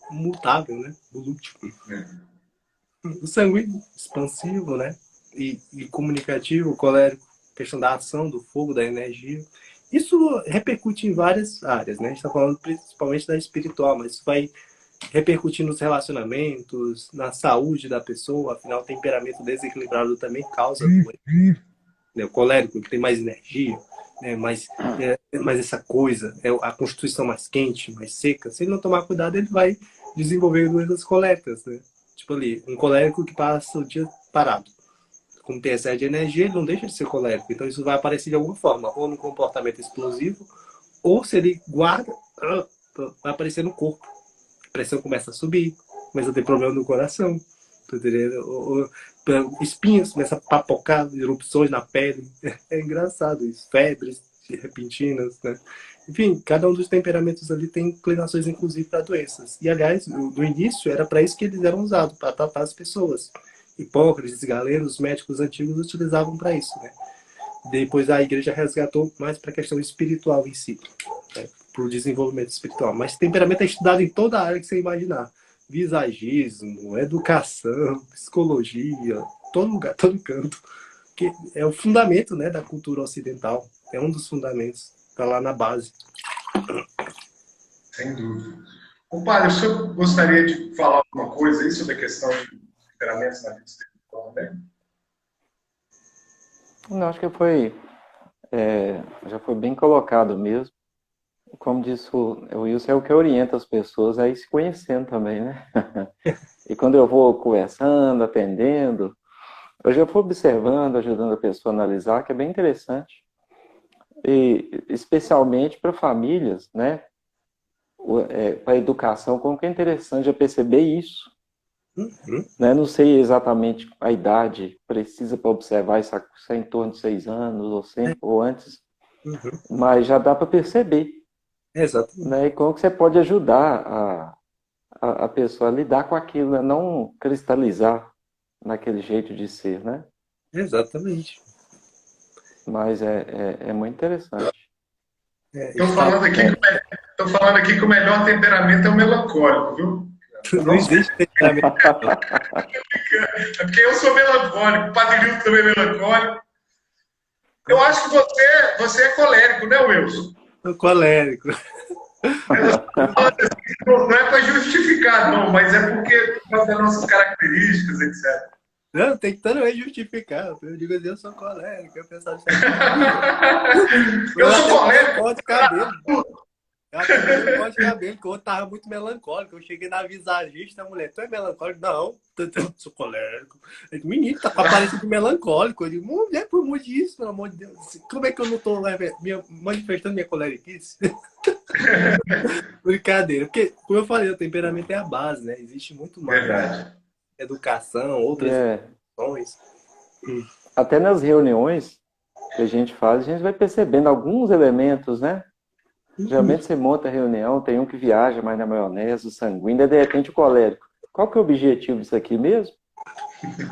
Mutável, né? Volútil. O sanguíneo, expansivo, né? E comunicativo, colérico, questão da ação, do fogo, da energia. Isso repercute em várias áreas, né? A gente está falando principalmente da espiritual, mas isso vai repercutir nos relacionamentos, na saúde da pessoa. Afinal, o temperamento desequilibrado também causa doença. O colérico, que tem mais energia, né? mais essa coisa, a constituição mais quente, mais seca. Se ele não tomar cuidado, ele vai desenvolver doenças coléricas, né? Tipo ali, um colérico que passa o dia parado. Como tem excesso de energia, ele não deixa de ser colérico. Então isso vai aparecer de alguma forma, ou no comportamento explosivo, ou se ele guarda, vai aparecer no corpo. A pressão começa a subir, começa a ter problema no coração, tá entendendo? Espinhas começam a papocar, erupções na pele. É engraçado isso. Febres repentinas, né? Enfim, cada um dos temperamentos ali tem inclinações, inclusive, para doenças. E, aliás, no início, era para isso que eles eram usados, para tratar as pessoas. Hipócrates, Galeno, os médicos antigos utilizavam para isso, né? Depois a igreja resgatou mais para a questão espiritual em si, né? Para o desenvolvimento espiritual. Mas temperamento é estudado em toda a área que você imaginar. Visagismo, educação, psicologia, todo lugar, todo canto. Que é o fundamento, né, da cultura ocidental. É um dos fundamentos. Está lá na base. Sem dúvida. Compadre, o senhor gostaria de falar alguma coisa aí sobre a questão de temperamentos na vida espiritual também? Não, acho que já foi bem colocado mesmo. Como disse o Wilson, é o que orienta as pessoas a ir se conhecendo também, né? E quando eu vou conversando, atendendo, Eu já fui observando, ajudando a pessoa a analisar, que é bem interessante. E especialmente para famílias, né? Para a educação, como que é interessante já perceber isso. Uhum, Né? Não sei exatamente a idade precisa para observar isso, se é em torno de 6 anos ou, ou antes, uhum. mas já dá para perceber. Exatamente. Né? E como que você pode ajudar a pessoa a lidar com aquilo, né? Não cristalizar naquele jeito de ser, né? Exatamente. Mas é muito interessante. Estou falando aqui, tô falando aqui que o melhor temperamento é o melancólico, viu? Não existe temperamento. É porque eu sou melancólico, o Padre Hilton também é melancólico. Eu acho que você é colérico, né, Wilson? Sou colérico. Não é para justificar, não, mas é porque por causa das nossas características, etc. Não, tem que também justificar. Eu digo assim, eu sou colérico. Eu pensava assim, Eu eu sou até mudei o colérico. corte de cabelo. Eu até mudei o corte de cabelo, que eu tava muito melancólico. Eu cheguei na visagista, a mulher, tu é melancólico? Não, eu sou colérico. Eu digo, menino, tá parecendo melancólico. Eu digo, mulher, por amor disso, pelo amor de Deus. Como é que eu não tô manifestando minha coleriquice? Brincadeira. Porque, como eu falei, o temperamento é a base, né? Existe muito mais Verdade. educação, outras É, educações. até nas reuniões que a gente faz, a gente vai percebendo alguns elementos, né? Geralmente você monta a reunião, tem um que viaja mais na maionese, o sanguíneo, e de repente o colérico. Qual que é o objetivo disso aqui mesmo?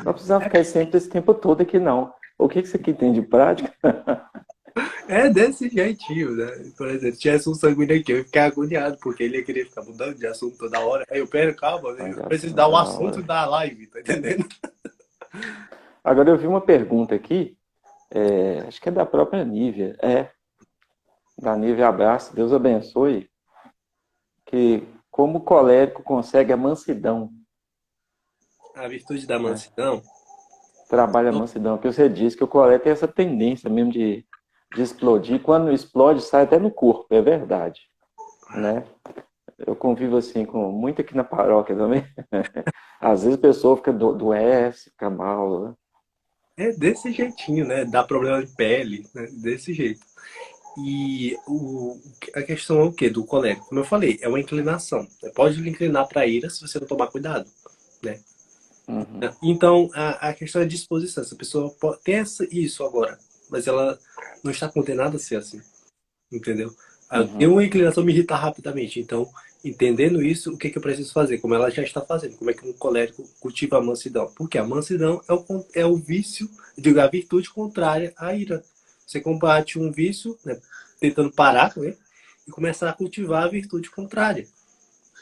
Não precisamos ficar sempre esse tempo todo aqui, não. O que isso aqui tem de prática? É desse jeitinho, né? Por exemplo, se tivesse um sanguíneo aqui, eu ia ficar agoniado, porque ele ia querer ficar mudando de assunto toda hora. Aí eu, pera, calma, eu preciso dar o Toda assunto hora. da live, tá entendendo? Agora eu vi uma pergunta aqui, acho que é da própria Nívia. Da Nívia Abraço, Deus abençoe. Que como o colérico consegue a mansidão, A virtude da né? mansidão. Trabalha a mansidão, porque você disse que o colérico tem essa tendência mesmo de explodir. Quando explode, sai até no corpo, é verdade, né? Eu convivo assim com muito aqui na paróquia também. Às vezes a pessoa fica doece, fica mal, né? É desse jeitinho, né? Dá problema de pele, né? Desse jeito. E a questão é o quê? Do colérico. Como eu falei, é uma inclinação. Pode lhe inclinar para a ira se você não tomar cuidado, né? Uhum, Então, a questão é disposição. Essa pessoa tem isso agora, mas ela não está condenada a ser assim, entendeu? Eu tenho uhum, uma inclinação a me irritar rapidamente. Então, entendendo isso, o que eu preciso fazer? Como ela já está fazendo. Como é que um colérico cultiva a mansidão? Porque a mansidão é o vício, digo, a virtude contrária à ira. Você combate um vício, né, tentando parar com ele, e começar a cultivar a virtude contrária.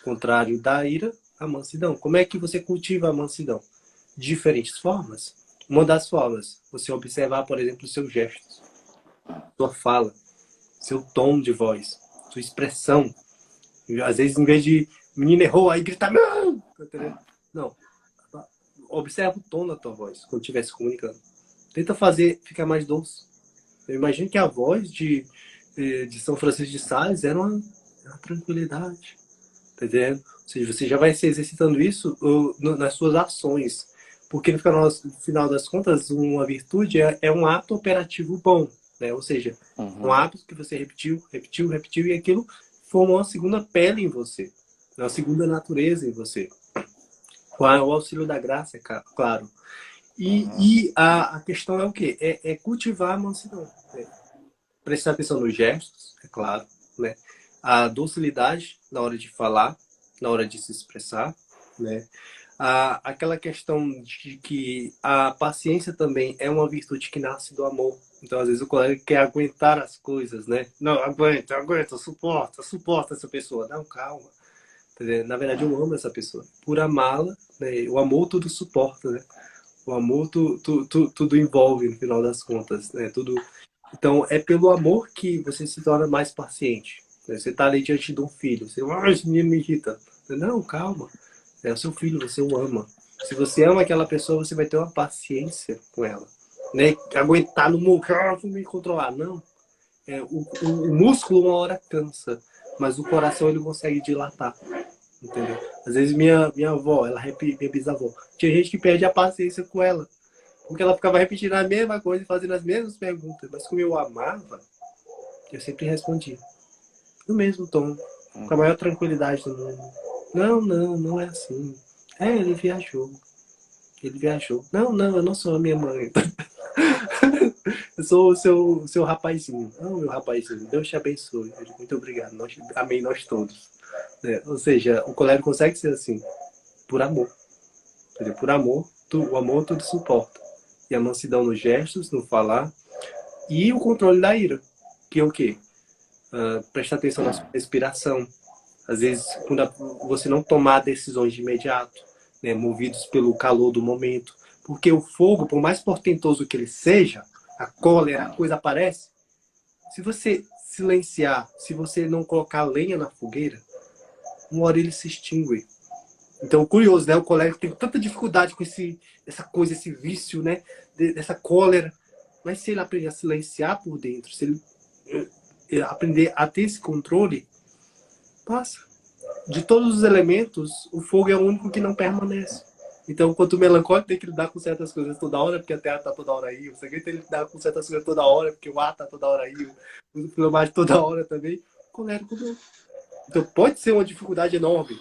Contrário da ira, a mansidão. Como é que você cultiva a mansidão? Diferentes formas. Uma das formas, você observar, por exemplo, os seus gestos, sua fala, seu tom de voz, sua expressão. Às vezes, em vez de menino errou, aí gritar, não! Não. Observa o tom da tua voz quando estiver se comunicando. Tenta fazer ficar mais doce. Eu imagino que a voz de São Francisco de Sales era uma tranquilidade. Tá entendendo? Ou seja, você já vai se exercitando isso nas suas ações. Porque no final das contas, uma virtude é um ato operativo bom. Né? Ou seja, um uhum, hábito que você repetiu, repetiu, repetiu, e aquilo formou uma segunda pele em você. Uma segunda natureza em você. Com o auxílio da graça, é claro. uhum, E a questão é o quê? É cultivar a mansidão. Né? Prestar atenção nos gestos, é claro. Né? A docilidade na hora de falar, na hora de se expressar. Né? Aquela questão de que a paciência também é uma virtude que nasce do amor. Então, às vezes, o colega quer aguentar as coisas, né? Não, aguenta, suporta essa pessoa. Não, calma. Na verdade, eu amo essa pessoa. Por amá-la, né? O amor tudo suporta, né? O amor tudo envolve, no final das contas, né? Tudo. Então, é pelo amor que você se torna mais paciente. Né? Você está ali diante de um filho. Você, esse menino me irrita. Não, calma. É o seu filho, você o ama. Se você ama aquela pessoa, você vai ter uma paciência com ela. Né? Aguentar no mundo, vou me controlar. Não. O músculo uma hora cansa, mas o coração ele consegue dilatar. Entendeu? Às vezes minha avó, minha bisavó, tinha gente que perde a paciência com ela. Porque ela ficava repetindo a mesma coisa, fazendo as mesmas perguntas. Mas como eu amava, eu sempre respondia. No mesmo tom, com a maior tranquilidade do mundo. Não, não, não é assim. É, ele viajou. Ele viajou. Não, não, eu não sou a minha mãe. Eu sou o seu rapazinho. Não, meu rapazinho. Deus te abençoe. Eu digo, muito obrigado. Amém, nós todos. Ou seja, o colérico consegue ser assim, por amor. Entendeu? Por amor, o amor tudo suporta. E a mansidão nos gestos, no falar. E o controle da ira. Que é o quê? Prestar atenção na sua respiração. Às vezes, quando você não tomar decisões de imediato, né, movidos pelo calor do momento. Porque o fogo, por mais portentoso que ele seja, a cólera, a coisa aparece. Se você silenciar, se você não colocar lenha na fogueira, uma hora ele se extingue. Então, curioso, né? O colérico tem tanta dificuldade com essa coisa, esse vício, né? Dessa cólera. Mas se ele aprender a silenciar por dentro, se ele aprender a ter esse controle, passa. De todos os elementos, o fogo é o único que não permanece. Então, quanto melancólico tem que lidar com certas coisas toda hora, porque a terra está toda hora aí. O sangue tem que lidar com certas coisas toda hora, porque o ar está toda hora aí. O filmagem toda hora também. O colérico não. Então, pode ser uma dificuldade enorme.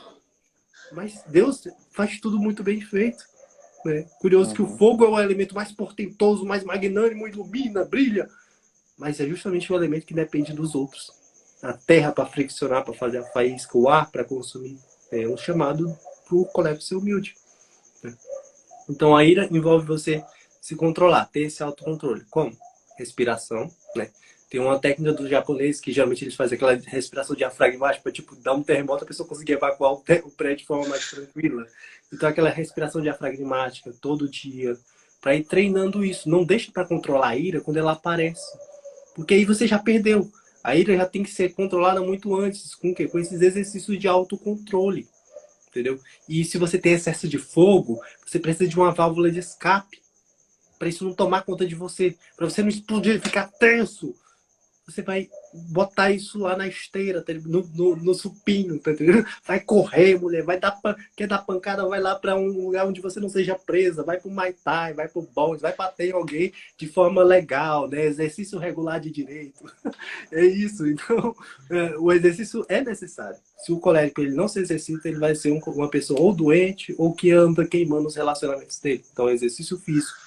Mas Deus faz tudo muito bem feito. Né? Curioso que o fogo é o elemento mais portentoso, mais magnânimo, ilumina, brilha. Mas é justamente o elemento que depende dos outros. A terra para friccionar, para fazer a faísca, o ar para consumir. É um chamado para o colérico ser humilde. Então a ira envolve você se controlar, ter esse autocontrole. Como? Respiração, né? Tem uma técnica dos japoneses que geralmente eles fazem aquela respiração diafragmática para tipo, dar um terremoto, a pessoa conseguir evacuar o prédio de forma mais tranquila. Então aquela respiração diafragmática todo dia, para ir treinando isso. Não deixa para controlar a ira quando ela aparece. Porque aí você já perdeu. A ira já tem que ser controlada muito antes. Com o quê? Com esses exercícios de autocontrole. Entendeu? E se você tem excesso de fogo, você precisa de uma válvula de escape. Para isso não tomar conta de você. Para você não explodir, ficar tenso. Você vai botar isso lá na esteira, no supino, tá entendendo? Vai correr, mulher, quer dar pancada, vai lá para um lugar onde você não seja presa, vai pro Muay Thai, vai pro boxe, vai bater em alguém de forma legal, né? Exercício regular de direito. É isso, então o exercício é necessário. Se o colérico ele não se exercita, ele vai ser uma pessoa ou doente ou que anda queimando os relacionamentos dele. Então, exercício físico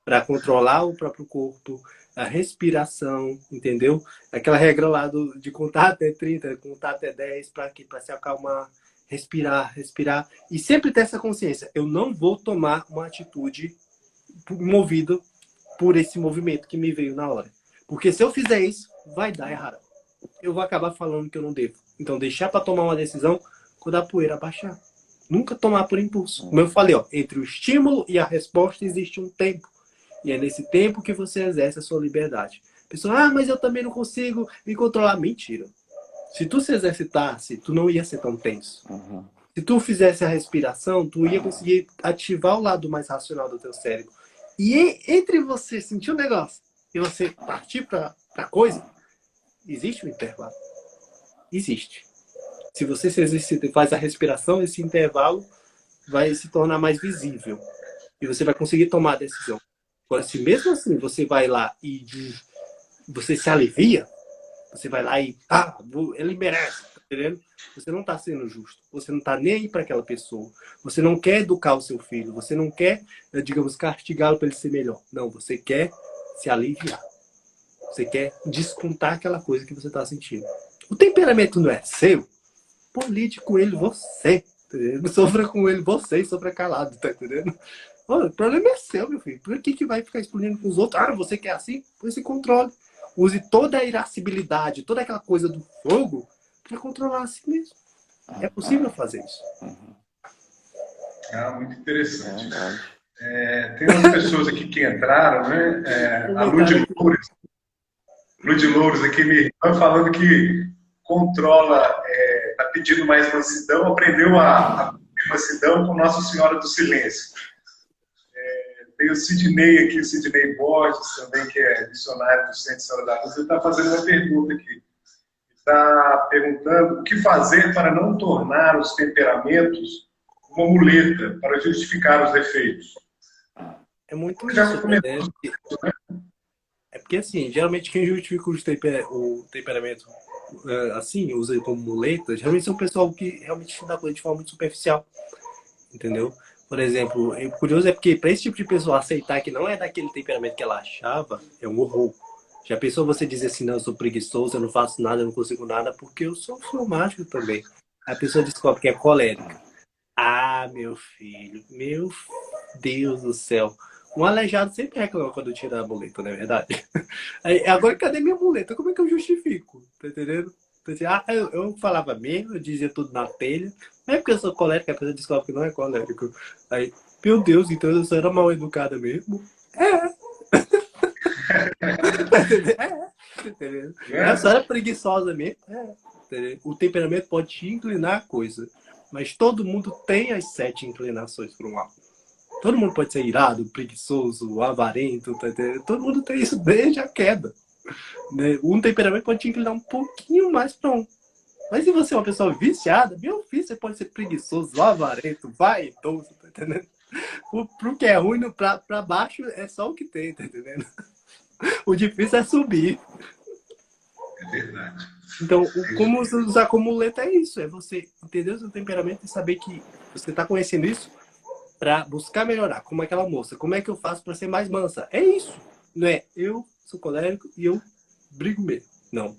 para controlar o próprio corpo, a respiração, entendeu? Aquela regra lá de contar até 30, contar até 10, para se acalmar, respirar. E sempre ter essa consciência. Eu não vou tomar uma atitude movida por esse movimento que me veio na hora. Porque se eu fizer isso, vai dar errado. Eu vou acabar falando que eu não devo. Então, deixar para tomar uma decisão quando a poeira baixar. Nunca tomar por impulso. Como eu falei, ó, entre o estímulo e a resposta existe um tempo. E é nesse tempo que você exerce a sua liberdade. A pessoa, mas eu também não consigo me controlar. Mentira. Se tu se exercitasse, tu não ia ser tão tenso. Se tu fizesse a respiração, tu ia conseguir ativar o lado mais racional do teu cérebro. E entre você sentir um negócio e você partir para coisa, existe um intervalo. Existe. Se você se exercita e faz a respiração, esse intervalo vai se tornar mais visível. E você vai conseguir tomar a decisão. Agora, se mesmo assim você vai lá e você se alivia, você vai lá e ele merece, tá entendendo? Você não está sendo justo. Você não está nem aí para aquela pessoa. Você não quer educar o seu filho. Você não quer, digamos, castigá-lo para ele ser melhor. Não, você quer se aliviar. Você quer descontar aquela coisa que você está sentindo. O temperamento não é seu. Lide com ele você. Tá entendendo? Sofra com ele você e sofra calado, tá entendendo? O problema é seu, meu filho. Por que vai ficar explodindo com os outros? Você quer assim? Por esse controle. Use toda a irascibilidade, toda aquela coisa do fogo para controlar a si mesmo. É possível fazer isso. Muito interessante. Tem umas pessoas aqui que entraram, né? A Lud Loures aqui, minha irmã, falando que controla, está pedindo mais mansidão, aprendeu a pedir mansidão com Nossa Senhora do Silêncio. Tem o Sidney aqui, o Sidney Borges também, que é missionário do Centro Senhora da Luz. Ele está fazendo uma pergunta aqui. Está perguntando o que fazer para não tornar os temperamentos uma muleta para justificar os defeitos. É muito Já isso, né? comentou, É porque, assim, geralmente quem justifica o temperamento assim, usa como muleta, geralmente são um pessoal que realmente dá coisa de forma muito superficial, entendeu? Por exemplo, o curioso é porque para esse tipo de pessoa aceitar que não é daquele temperamento que ela achava, é um horror. Já pensou você dizer assim, não, eu sou preguiçoso, eu não faço nada, eu não consigo nada, porque eu sou fleumático também. A pessoa descobre que é colérica. Ah, meu filho, meu Deus do céu. Um aleijado sempre reclama quando tira a muleta, não é verdade? Agora, cadê minha muleta? Como é que eu justifico? Tá entendendo? Então, assim, eu falava mesmo, eu dizia tudo na telha. Não é porque eu sou colérico, a pessoa descobre que não é colérico. Aí, meu Deus, então eu só era mal educada mesmo? É. Tá entendendo? É. Tá entendendo? Eu né? só era preguiçosa mesmo? É. Entendeu? O temperamento pode te inclinar a coisa. Mas todo mundo tem as 7 inclinações para um lado. Todo mundo pode ser irado, preguiçoso, avarento, tá entendendo? Todo mundo tem isso desde a queda. Né? Um temperamento pode te inclinar um pouquinho mais para um. Mas se você é uma pessoa viciada, meu filho, você pode ser preguiçoso, avarento, vaidoso, tá entendendo? Pro que é ruim, pra baixo é só o que tem, tá entendendo? O difícil é subir. É verdade. Então, É isso como mesmo. usar como muleta é isso, é você entender o seu temperamento e saber que você tá conhecendo isso para buscar melhorar, como aquela moça. Como é que eu faço para ser mais mansa? É isso. Não é eu sou colérico e eu brigo mesmo. Não.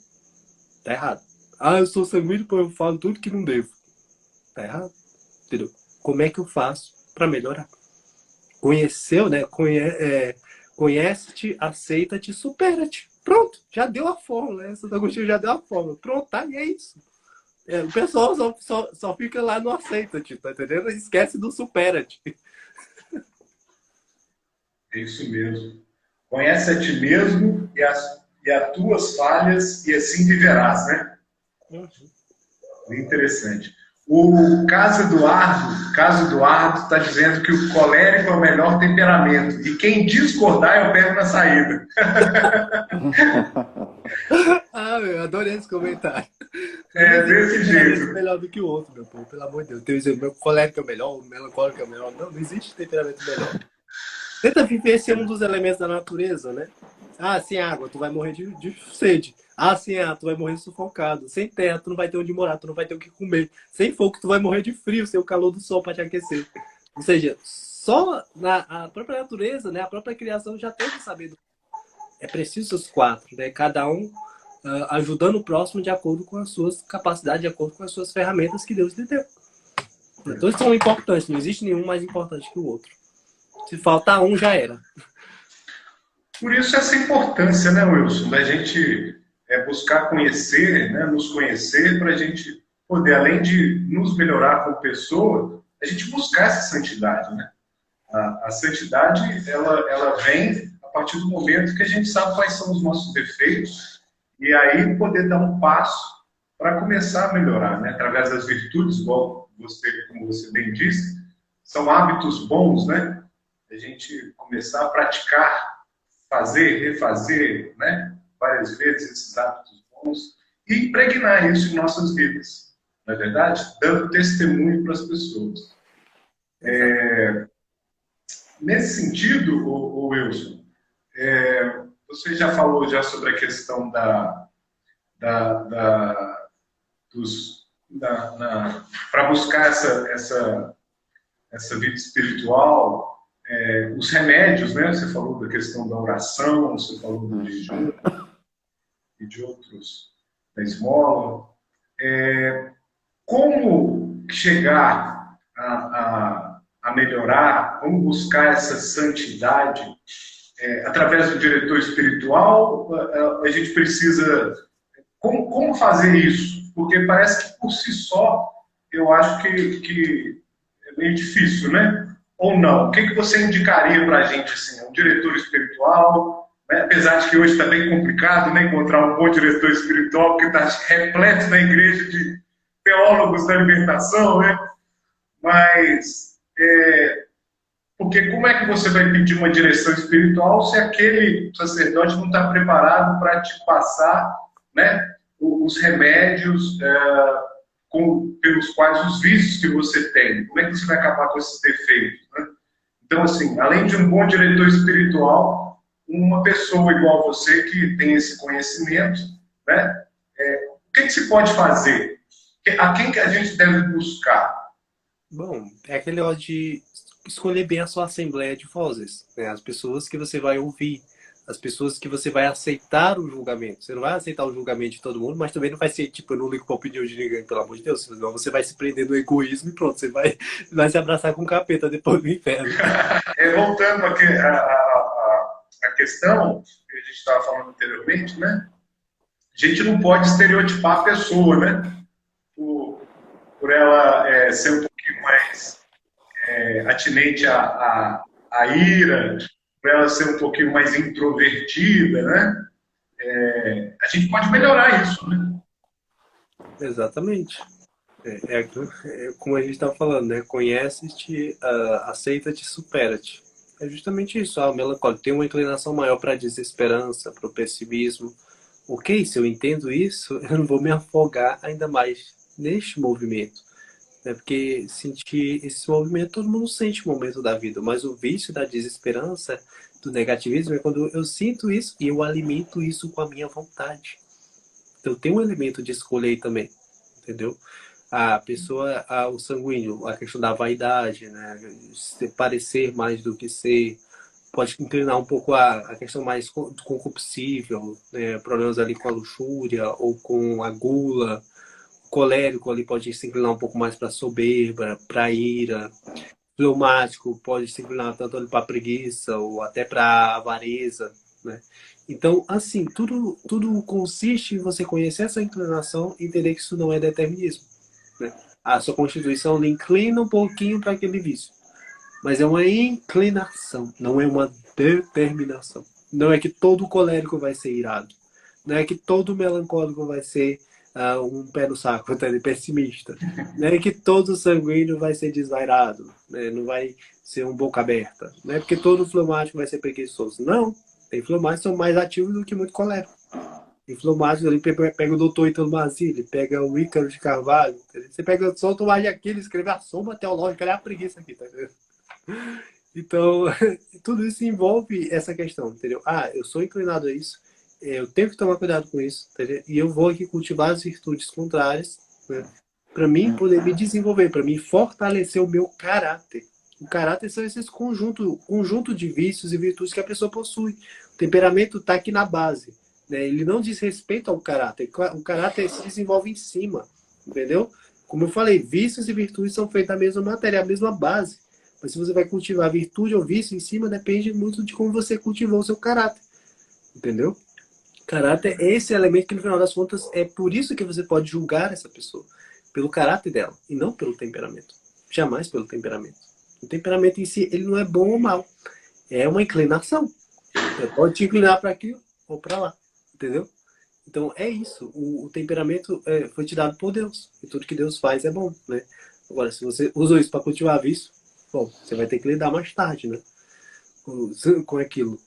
Tá errado. Ah, eu sou sanguíneo porque eu falo tudo que não devo. Tá errado. Entendeu? Como é que eu faço para melhorar? Conheceu, né? Conhece-te, aceita-te, supera-te. Pronto, já deu a fórmula. Essa da Agostinho já deu a fórmula. Pronto, tá? E é isso. O pessoal só fica lá no aceita-te, tá entendendo? Esquece do supera-te. É isso mesmo. Conhece a ti mesmo e as tuas falhas, e assim viverás, né? Bem interessante. O Caso Eduardo está dizendo que o colérico é o melhor temperamento. E quem discordar, eu pego na saída. Ah, eu adorei esse comentário. Não É existe desse temperamento jeito. melhor do que o outro, meu povo. Pelo amor de Deus. Tem dizer, meu colérico é melhor, o melancólico é melhor. Não, não existe temperamento melhor. Tenta viver sem um dos elementos da natureza, né? Ah, sem água, tu vai morrer de sede. Ah, sem ar, tu vai morrer sufocado. Sem terra, tu não vai ter onde morar, tu não vai ter o que comer. Sem fogo, tu vai morrer de frio, sem o calor do sol para te aquecer. Ou seja, só a própria natureza, né? A própria criação já tem que saber. É preciso os 4, né? Cada um ajudando o próximo de acordo com as suas capacidades, de acordo com as suas ferramentas que Deus lhe deu. Todos são importantes, não existe nenhum mais importante que o outro. Se faltar um, já era. Por isso essa importância, né, Wilson, da gente buscar conhecer, né, nos conhecer, para a gente poder, além de nos melhorar como pessoa, a gente buscar essa santidade, né? A santidade, ela vem a partir do momento que a gente sabe quais são os nossos defeitos e aí poder dar um passo para começar a melhorar, né? Através das virtudes, igual como você bem disse, são hábitos bons, né? A gente começar a praticar, fazer, refazer, né? Várias vezes esses hábitos bons e impregnar isso em nossas vidas, não é verdade? Dando testemunho para as pessoas. Nesse sentido, Wilson, você já falou já sobre a questão da, da, para buscar essa vida espiritual, os remédios, né? Você falou da questão da oração, você falou do jejum e de outros, da esmola. Como chegar a melhorar, como buscar essa santidade através do diretor espiritual? A gente precisa... Como fazer isso? Porque parece que por si só eu acho que é meio difícil, né? Ou não? O que você indicaria para a gente, assim, um diretor espiritual? Né? Apesar de que hoje está bem complicado, né, encontrar um bom diretor espiritual, porque está repleto na igreja de teólogos da libertação, né? Mas, porque como é que você vai pedir uma direção espiritual se aquele sacerdote não está preparado para te passar, né, os remédios pelos quais os vícios que você tem? Como é que você vai acabar com esses defeitos, né? Então, assim, além de um bom diretor espiritual, uma pessoa igual você que tem esse conhecimento, né? O que se pode fazer? A quem que a gente deve buscar? Bom, é aquele negócio de escolher bem a sua assembleia de vozes, né? As pessoas que você vai ouvir, as pessoas que você vai aceitar o julgamento. Você não vai aceitar o julgamento de todo mundo, mas também não vai ser tipo, eu não ligo pra opinião de ninguém, pelo amor de Deus. Senão você vai se prender no egoísmo e pronto, você vai se abraçar com o capeta depois do inferno. Voltando aqui a questão que a gente estava falando anteriormente, né? A gente não pode estereotipar a pessoa, né? Por ela ser um pouquinho mais atinente à ira, por ela ser um pouquinho mais introvertida, né? A gente pode melhorar isso, né? Exatamente. Como a gente estava falando, né? Conhece-te, aceita-te, supera-te. É justamente isso. A melancólia tem uma inclinação maior para a desesperança, para o pessimismo. Ok, se eu entendo isso, eu não vou me afogar ainda mais neste movimento. Né? Porque sentir esse movimento, todo mundo sente o momento da vida. Mas o vício da desesperança, do negativismo, é quando eu sinto isso e eu alimento isso com a minha vontade. Então tem um elemento de escolha aí também, entendeu? A pessoa, o sanguíneo, a questão da vaidade, né? Parecer mais do que ser, pode inclinar um pouco a questão mais concupiscível, né? Problemas ali com a luxúria ou com a gula. O colérico ali pode se inclinar um pouco mais para a soberba, para a ira. O fleumático pode se inclinar tanto para a preguiça ou até para a avareza, né? Então, assim, tudo consiste em você conhecer essa inclinação e entender que isso não é determinismo, né? A sua constituição lhe inclina um pouquinho para aquele vício. Mas é uma inclinação, não é uma determinação. Não é que todo colérico vai ser irado. Não é que todo melancólico vai ser um pé no saco, pessimista. Não é que todo sanguíneo vai ser desvairado, né? Não vai ser um boca aberta. Não é porque todo fleumático vai ser preguiçoso. Não. Tem fleumáticos que são mais ativos do que muito colérico. Tem fleumáticos ali, pega o doutor Ítalo Basile, pega o Ícaro de Carvalho. Você pega só o Tomás de Aquino, escreve a Soma Teológica, olha a preguiça aqui, tá vendo? Então, tudo isso envolve essa questão, entendeu? Eu sou inclinado a isso, eu tenho que tomar cuidado com isso, entendeu? E eu vou aqui cultivar as virtudes contrárias, né? Para mim poder me desenvolver, para mim fortalecer o meu caráter. O caráter são esses conjunto de vícios e virtudes que a pessoa possui. O temperamento está aqui na base, né? Ele não diz respeito ao caráter. O caráter se desenvolve em cima, entendeu? Como eu falei, vícios e virtudes são feitos da mesma matéria, a mesma base. Mas se você vai cultivar virtude ou vício em cima, depende muito de como você cultivou o seu caráter. Entendeu? Caráter é esse elemento que, no final das contas, é por isso que você pode julgar essa pessoa. Pelo caráter dela, e não pelo temperamento. Jamais pelo temperamento. O temperamento em si, ele não é bom ou mal. É uma inclinação. Você pode te inclinar para aqui ou para lá. Entendeu? Então, é isso. O temperamento foi te dado por Deus. E tudo que Deus faz é bom, né? Agora, se você usou isso para cultivar vício, bom, você vai ter que lidar mais tarde, né? Com aquilo.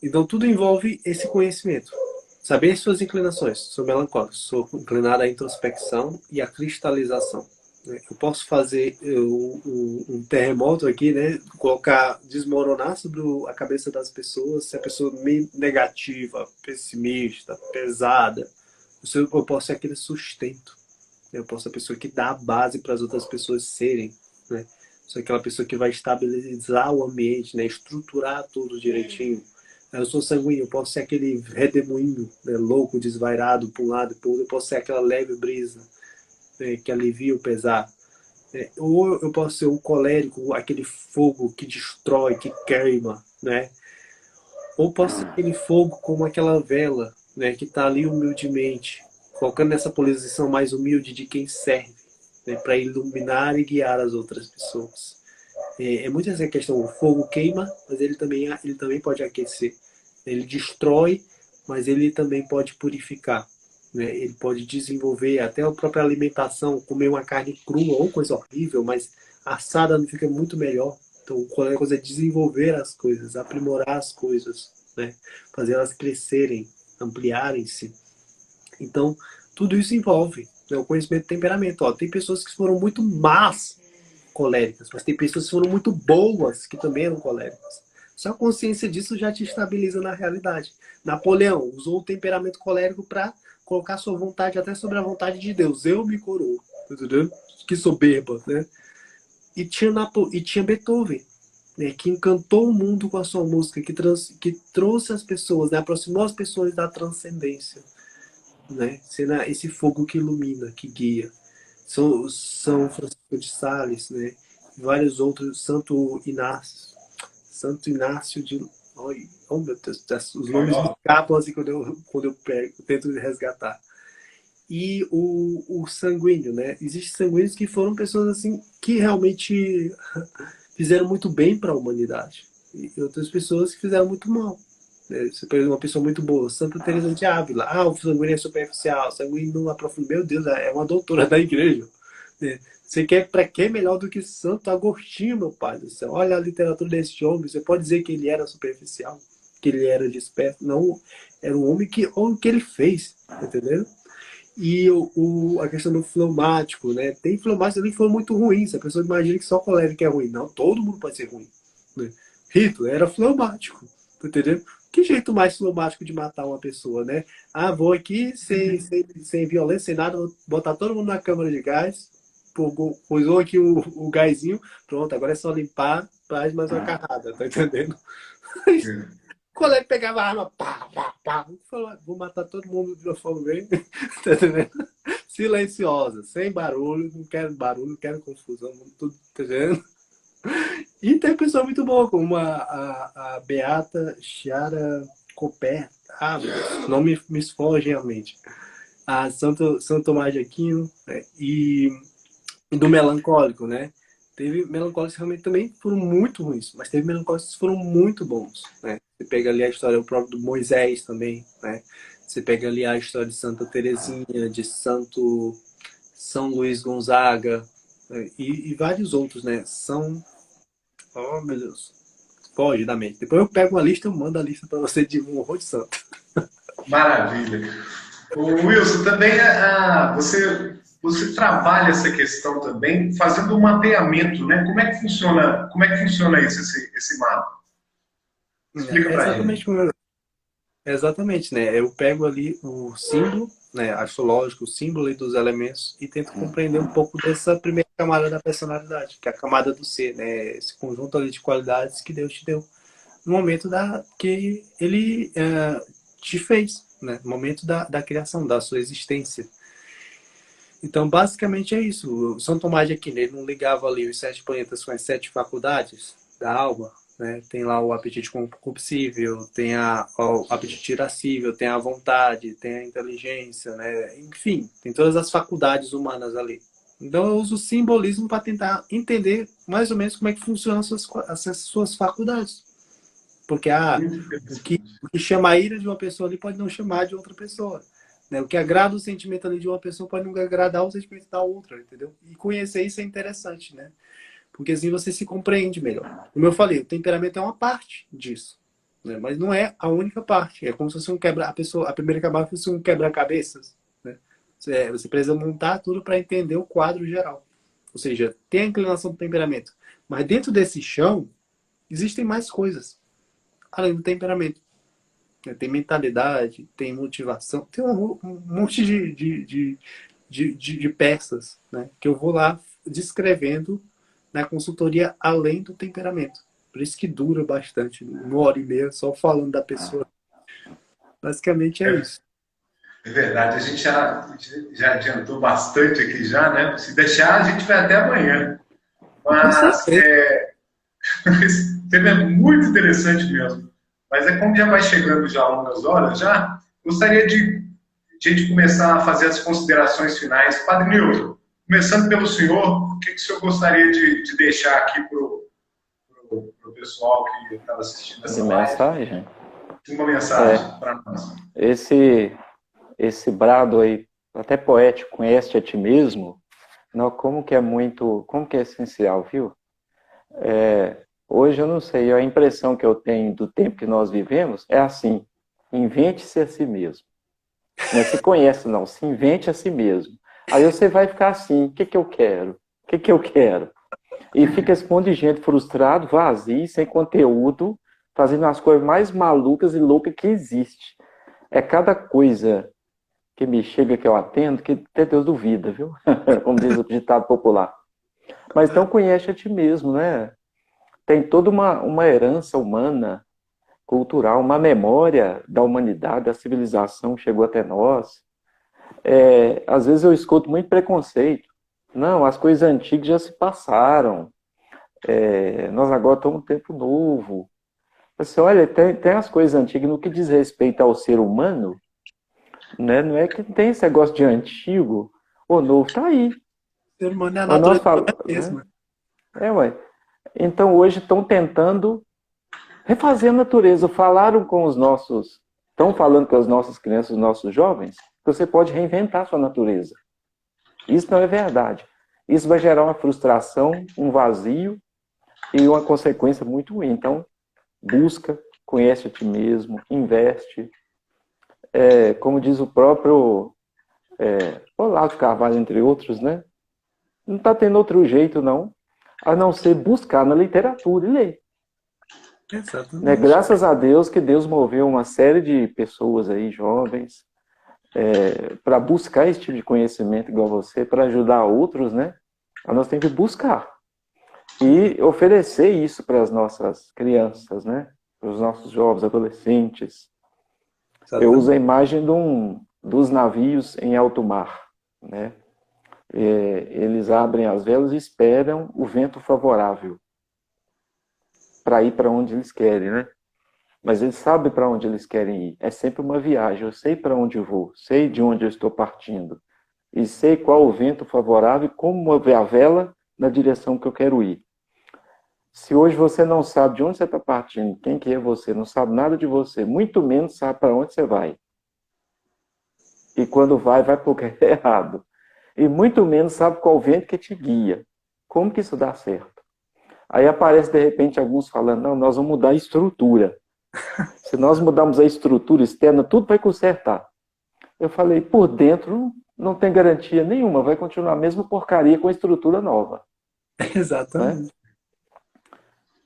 Então, tudo envolve esse conhecimento. Saber suas inclinações. Sou melancólico. Sou inclinado à introspecção e à cristalização. Eu posso fazer um terremoto aqui, né? Desmoronar sobre a cabeça das pessoas. Se a pessoa é negativa, pessimista, pesada, eu posso ser aquele sustento. Eu posso ser a pessoa que dá a base para as outras pessoas serem, né? Sou aquela pessoa que vai estabilizar o ambiente, né? Estruturar tudo direitinho. Eu sou sanguíneo, eu posso ser aquele redemoinho, né? Louco, desvairado para um lado e para o outro. Eu posso ser aquela leve brisa, né? Que alivia o pesar. Ou eu posso ser o colérico, aquele fogo que destrói, que queima, né? Ou posso ser aquele fogo como aquela vela, né? Que está ali humildemente, colocando nessa posição mais humilde de quem serve, né? Para iluminar e guiar as outras pessoas. É muito essa questão, o fogo queima, mas ele também pode aquecer. Ele destrói, mas ele também pode purificar, né? Ele pode desenvolver até a própria alimentação, comer uma carne crua ou coisa horrível, mas assada não fica muito melhor. Então, a coisa é desenvolver as coisas, aprimorar as coisas, né? Fazer elas crescerem, ampliarem-se. Então, tudo isso envolve, né, o conhecimento do temperamento. Tem pessoas que foram muito más coléricas, mas tem pessoas que foram muito boas que também eram coléricas. Só a consciência disso já te estabiliza na realidade. Napoleão usou o temperamento colérico para colocar sua vontade até sobre a vontade de Deus. Eu me coroo, entendeu? Que soberba, né? E tinha Beethoven, né, que encantou o mundo com a sua música, que trouxe as pessoas, né, aproximou as pessoas da transcendência, né, sendo esse fogo que ilumina, que guia. São Francisco de Sales, né, vários outros, Santo Inácio de... Oh, meu Deus, os nomes me escapam assim quando eu tento resgatar. E o sanguíneo, né? Existem sanguíneos que foram pessoas assim que realmente fizeram muito bem para a humanidade. E outras pessoas que fizeram muito mal. Né? Você pega uma pessoa muito boa, Santa Teresa de Ávila. Ah, o sanguíneo é superficial, o sanguíneo não aprofunda. Meu Deus, é uma doutora da igreja. Né? Você quer para quê melhor do que Santo Agostinho, meu pai do céu? Olha a literatura desse homem. Você pode dizer que ele era superficial, que ele era disperso. Não, era um homem que olha o que ele fez, entendeu? E a questão do fleumático, né? Tem fleumáticos ali que foram muito ruins. A pessoa imagina que só colérico é ruim. Não, todo mundo pode ser ruim. Né? Hitler era fleumático, entendeu? Que jeito mais fleumático de matar uma pessoa, né? Ah, vou aqui sem violência, sem nada, vou botar todo mundo na câmara de gás, pousou aqui o gásinho, pronto, agora é só limpar, faz mais uma carrada, tá entendendo? O colega pegava a arma, pá, pá, pá. Falou, vou matar todo mundo de uma forma bem tá entendendo? Silenciosa, sem barulho, não quero confusão, tudo, tá entendendo? E tem pessoa muito boa, como a Beata Chiara Coperta. Ah, não me foge à mente. A Santo Tomás de Aquino, né? E do melancólico, né? Teve melancólicos que realmente também foram muito ruins, mas teve melancólicos que foram muito bons, né? Você pega ali a história do próprio Moisés também, né? Você pega ali a história de Santa Teresinha, de São Luís Gonzaga, né? E vários outros, né? Oh, meu Deus. Foge da mente. Depois eu pego uma lista, eu mando a lista para você de um horror de santo. Maravilha. O Wilson, também você trabalha essa questão também fazendo um mapeamento, né? Como é que funciona isso, esse mapa? Explica para Exatamente gente. como exatamente, né? Eu pego ali o símbolo, né, astrológico, o símbolo ali dos elementos e tento compreender um pouco dessa primeira camada da personalidade, que é a camada do ser, né? Esse conjunto ali de qualidades que Deus te deu no momento que Ele te fez, né? No momento da criação, da sua existência. Então, basicamente é isso. O São Tomás de Aquino, ele não ligava ali os 7 planetas com as 7 faculdades da alma, né? Tem lá o apetite concupiscível, tem o apetite irascível, tem a vontade, tem a inteligência, né? Enfim, tem todas as faculdades humanas ali. Então eu uso o simbolismo para tentar entender mais ou menos como é que funcionam essas suas faculdades. Porque Muito o que chama a ira de uma pessoa ali pode não chamar de outra pessoa. Né? O que agrada o sentimento ali de uma pessoa pode não agradar o sentimento da outra, entendeu? E conhecer isso é interessante, né? Porque assim você se compreende melhor. Como eu falei, o temperamento é uma parte disso, né? Mas não é a única parte. É como se fosse a primeira camada fosse um quebra-cabeças, né? Você precisa montar tudo para entender o quadro geral. Ou seja, tem a inclinação do temperamento. Mas dentro desse chão, existem mais coisas, além do temperamento. Tem mentalidade, tem motivação, tem um monte de peças, né? Que eu vou lá descrevendo na consultoria além do temperamento. Por isso que dura bastante, 1h30 só falando da pessoa. Basicamente é isso. É verdade, a gente já adiantou bastante aqui já, né? Se deixar, a gente vai até amanhã. Mas esse tema é muito interessante mesmo. Mas como já vai chegando já longas horas, gostaria de a gente começar a fazer as considerações finais. Padre Nilton, começando pelo senhor, o que o senhor gostaria de deixar aqui para o pessoal que estava assistindo essa live? Mensagem? Uma mensagem para nós. Esse brado aí, até poético, conhece a ti mesmo, não, como que é essencial, viu? Hoje eu não sei, a impressão que eu tenho do tempo que nós vivemos é assim, invente-se a si mesmo. Não se conhece não, se invente a si mesmo. Aí você vai ficar assim, o que eu quero? O que eu quero? E fica esse monte de gente frustrado, vazio, sem conteúdo, fazendo as coisas mais malucas e loucas que existe. É cada coisa que me chega, que eu atendo, que até Deus duvida, viu? Como diz o ditado popular. Mas então conhece a ti mesmo, né? Tem toda uma herança humana, cultural, uma memória da humanidade, da civilização que chegou até nós. Às vezes eu escuto muito preconceito. Não, as coisas antigas já se passaram. Nós agora estamos num tempo novo. Você olha, tem as coisas antigas no que diz respeito ao ser humano, né? Não é que tem esse negócio de antigo ou novo, tá aí. O ser humano é a Mas nós natureza falamos, mesma. né? Ué. Então hoje estão tentando refazer a natureza. Falaram com os nossos, estão falando com as nossas crianças, os nossos jovens, que você pode reinventar a sua natureza. Isso não é verdade. Isso vai gerar uma frustração, um vazio e uma consequência muito ruim. Então, busca, conhece a ti mesmo, investe. Como diz o próprio Olavo de Carvalho, entre outros, né? Não está tendo outro jeito, não, a não ser buscar na literatura e ler. Exatamente. Né? Graças a Deus que Deus moveu uma série de pessoas aí, jovens, para buscar esse tipo de conhecimento igual você, para ajudar outros, né? Nós temos que buscar e oferecer isso para as nossas crianças, né? Para os nossos jovens, adolescentes. Eu uso a imagem dos navios em alto mar, né? Eles abrem as velas e esperam o vento favorável para ir para onde eles querem, né? Mas eles sabem para onde eles querem ir. É sempre uma viagem. Eu sei para onde eu vou, sei de onde eu estou partindo e sei qual o vento favorável e como mover a vela na direção que eu quero ir. Se hoje você não sabe de onde você está partindo, quem que é você, não sabe nada de você, muito menos sabe para onde você vai. E quando vai para o lugar errado. E muito menos sabe qual vento que te guia. Como que isso dá certo? Aí aparece de repente alguns falando, não, nós vamos mudar a estrutura. Se nós mudarmos a estrutura externa, tudo vai consertar. Eu falei, por dentro não tem garantia nenhuma, vai continuar a mesma porcaria com a estrutura nova. Exatamente. Né?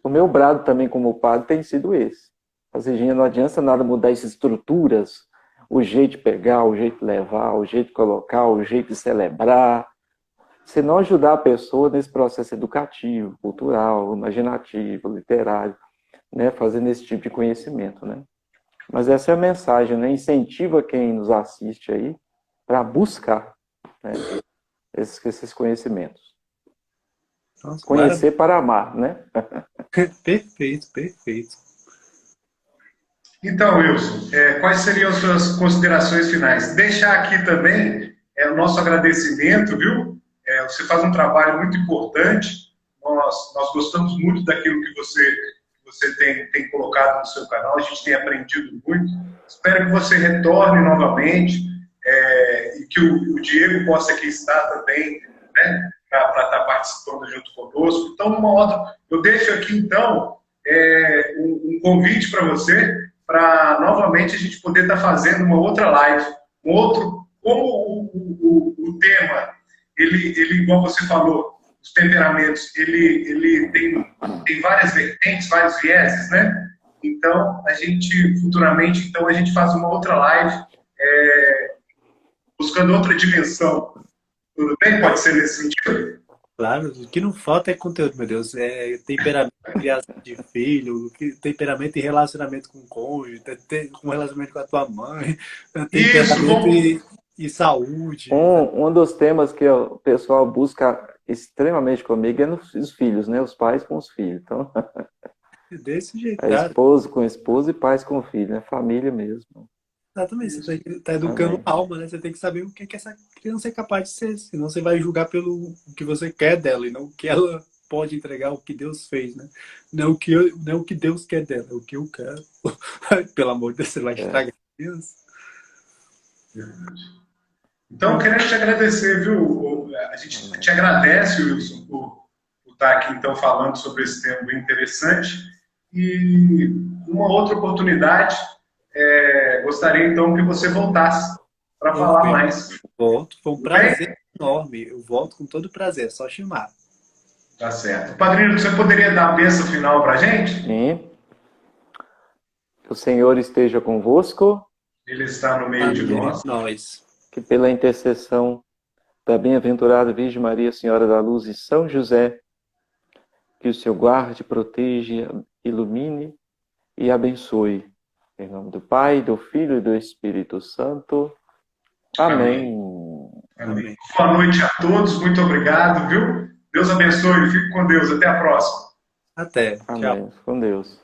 O meu brado também como padre tem sido esse. Assim, não adianta nada mudar essas estruturas, o jeito de pegar, o jeito de levar, o jeito de colocar, o jeito de celebrar. Se não ajudar a pessoa nesse processo educativo, cultural, imaginativo, literário, né, fazendo esse tipo de conhecimento, né? Mas essa é a mensagem, né? Incentiva quem nos assiste aí para buscar, né, esses conhecimentos. Nossa, conhecer para amar, né? Perfeito, perfeito. Então, Wilson, quais seriam as suas considerações finais? Deixar aqui também o nosso agradecimento, viu? Você faz um trabalho muito importante, nós gostamos muito daquilo que você tem colocado no seu canal, a gente tem aprendido muito. Espero que você retorne novamente e que o Diego possa aqui estar também, né, para estar participando junto conosco. Então, eu deixo aqui, então, um convite para você, para novamente a gente poder estar fazendo uma outra live, como o tema, ele, igual você falou, os temperamentos, ele tem várias vertentes, vários vieses, né? Então, futuramente, então, a gente faz uma outra live, buscando outra dimensão. Tudo bem? Pode ser nesse sentido? Claro, o que não falta é conteúdo, meu Deus. Temperamento de criação de filho, temperamento e relacionamento com o cônjuge, com relacionamento com a tua mãe, temperamento e saúde. Um dos temas que o pessoal busca extremamente comigo é nos filhos, né? Os pais com os filhos. Então, desse jeito, é esposo com esposa e pais com filho, né? Família mesmo. Exatamente, você está educando a alma, né? Você tem que saber o que essa criança é capaz de ser, senão você vai julgar pelo que você quer dela e não o que ela pode entregar, o que Deus fez, né? Não o que Deus quer dela, é o que eu quero. Pelo amor de Deus, você vai estragar a criança. Então, querendo te agradecer, viu? A gente te agradece, Wilson, por estar aqui, então, falando sobre esse tema bem interessante. E, numa outra oportunidade, gostaria, então, que você voltasse para falar mais. Volto, foi um prazer enorme. Eu volto com todo prazer, é só chamar. Tá certo. Padrinho, você poderia dar a bênção final para a gente? Sim. Que o Senhor esteja convosco, Ele está no meio de Amém. nós. Nós. que pela intercessão da bem-aventurada Virgem Maria, Senhora da Luz e São José, que o Senhor guarde, proteja, ilumine e abençoe. Em nome do Pai, do Filho e do Espírito Santo. Amém. Amém. Boa noite a todos, muito obrigado, viu? Deus abençoe, fique com Deus, até a próxima. Até. Tchau. Amém. Com Deus.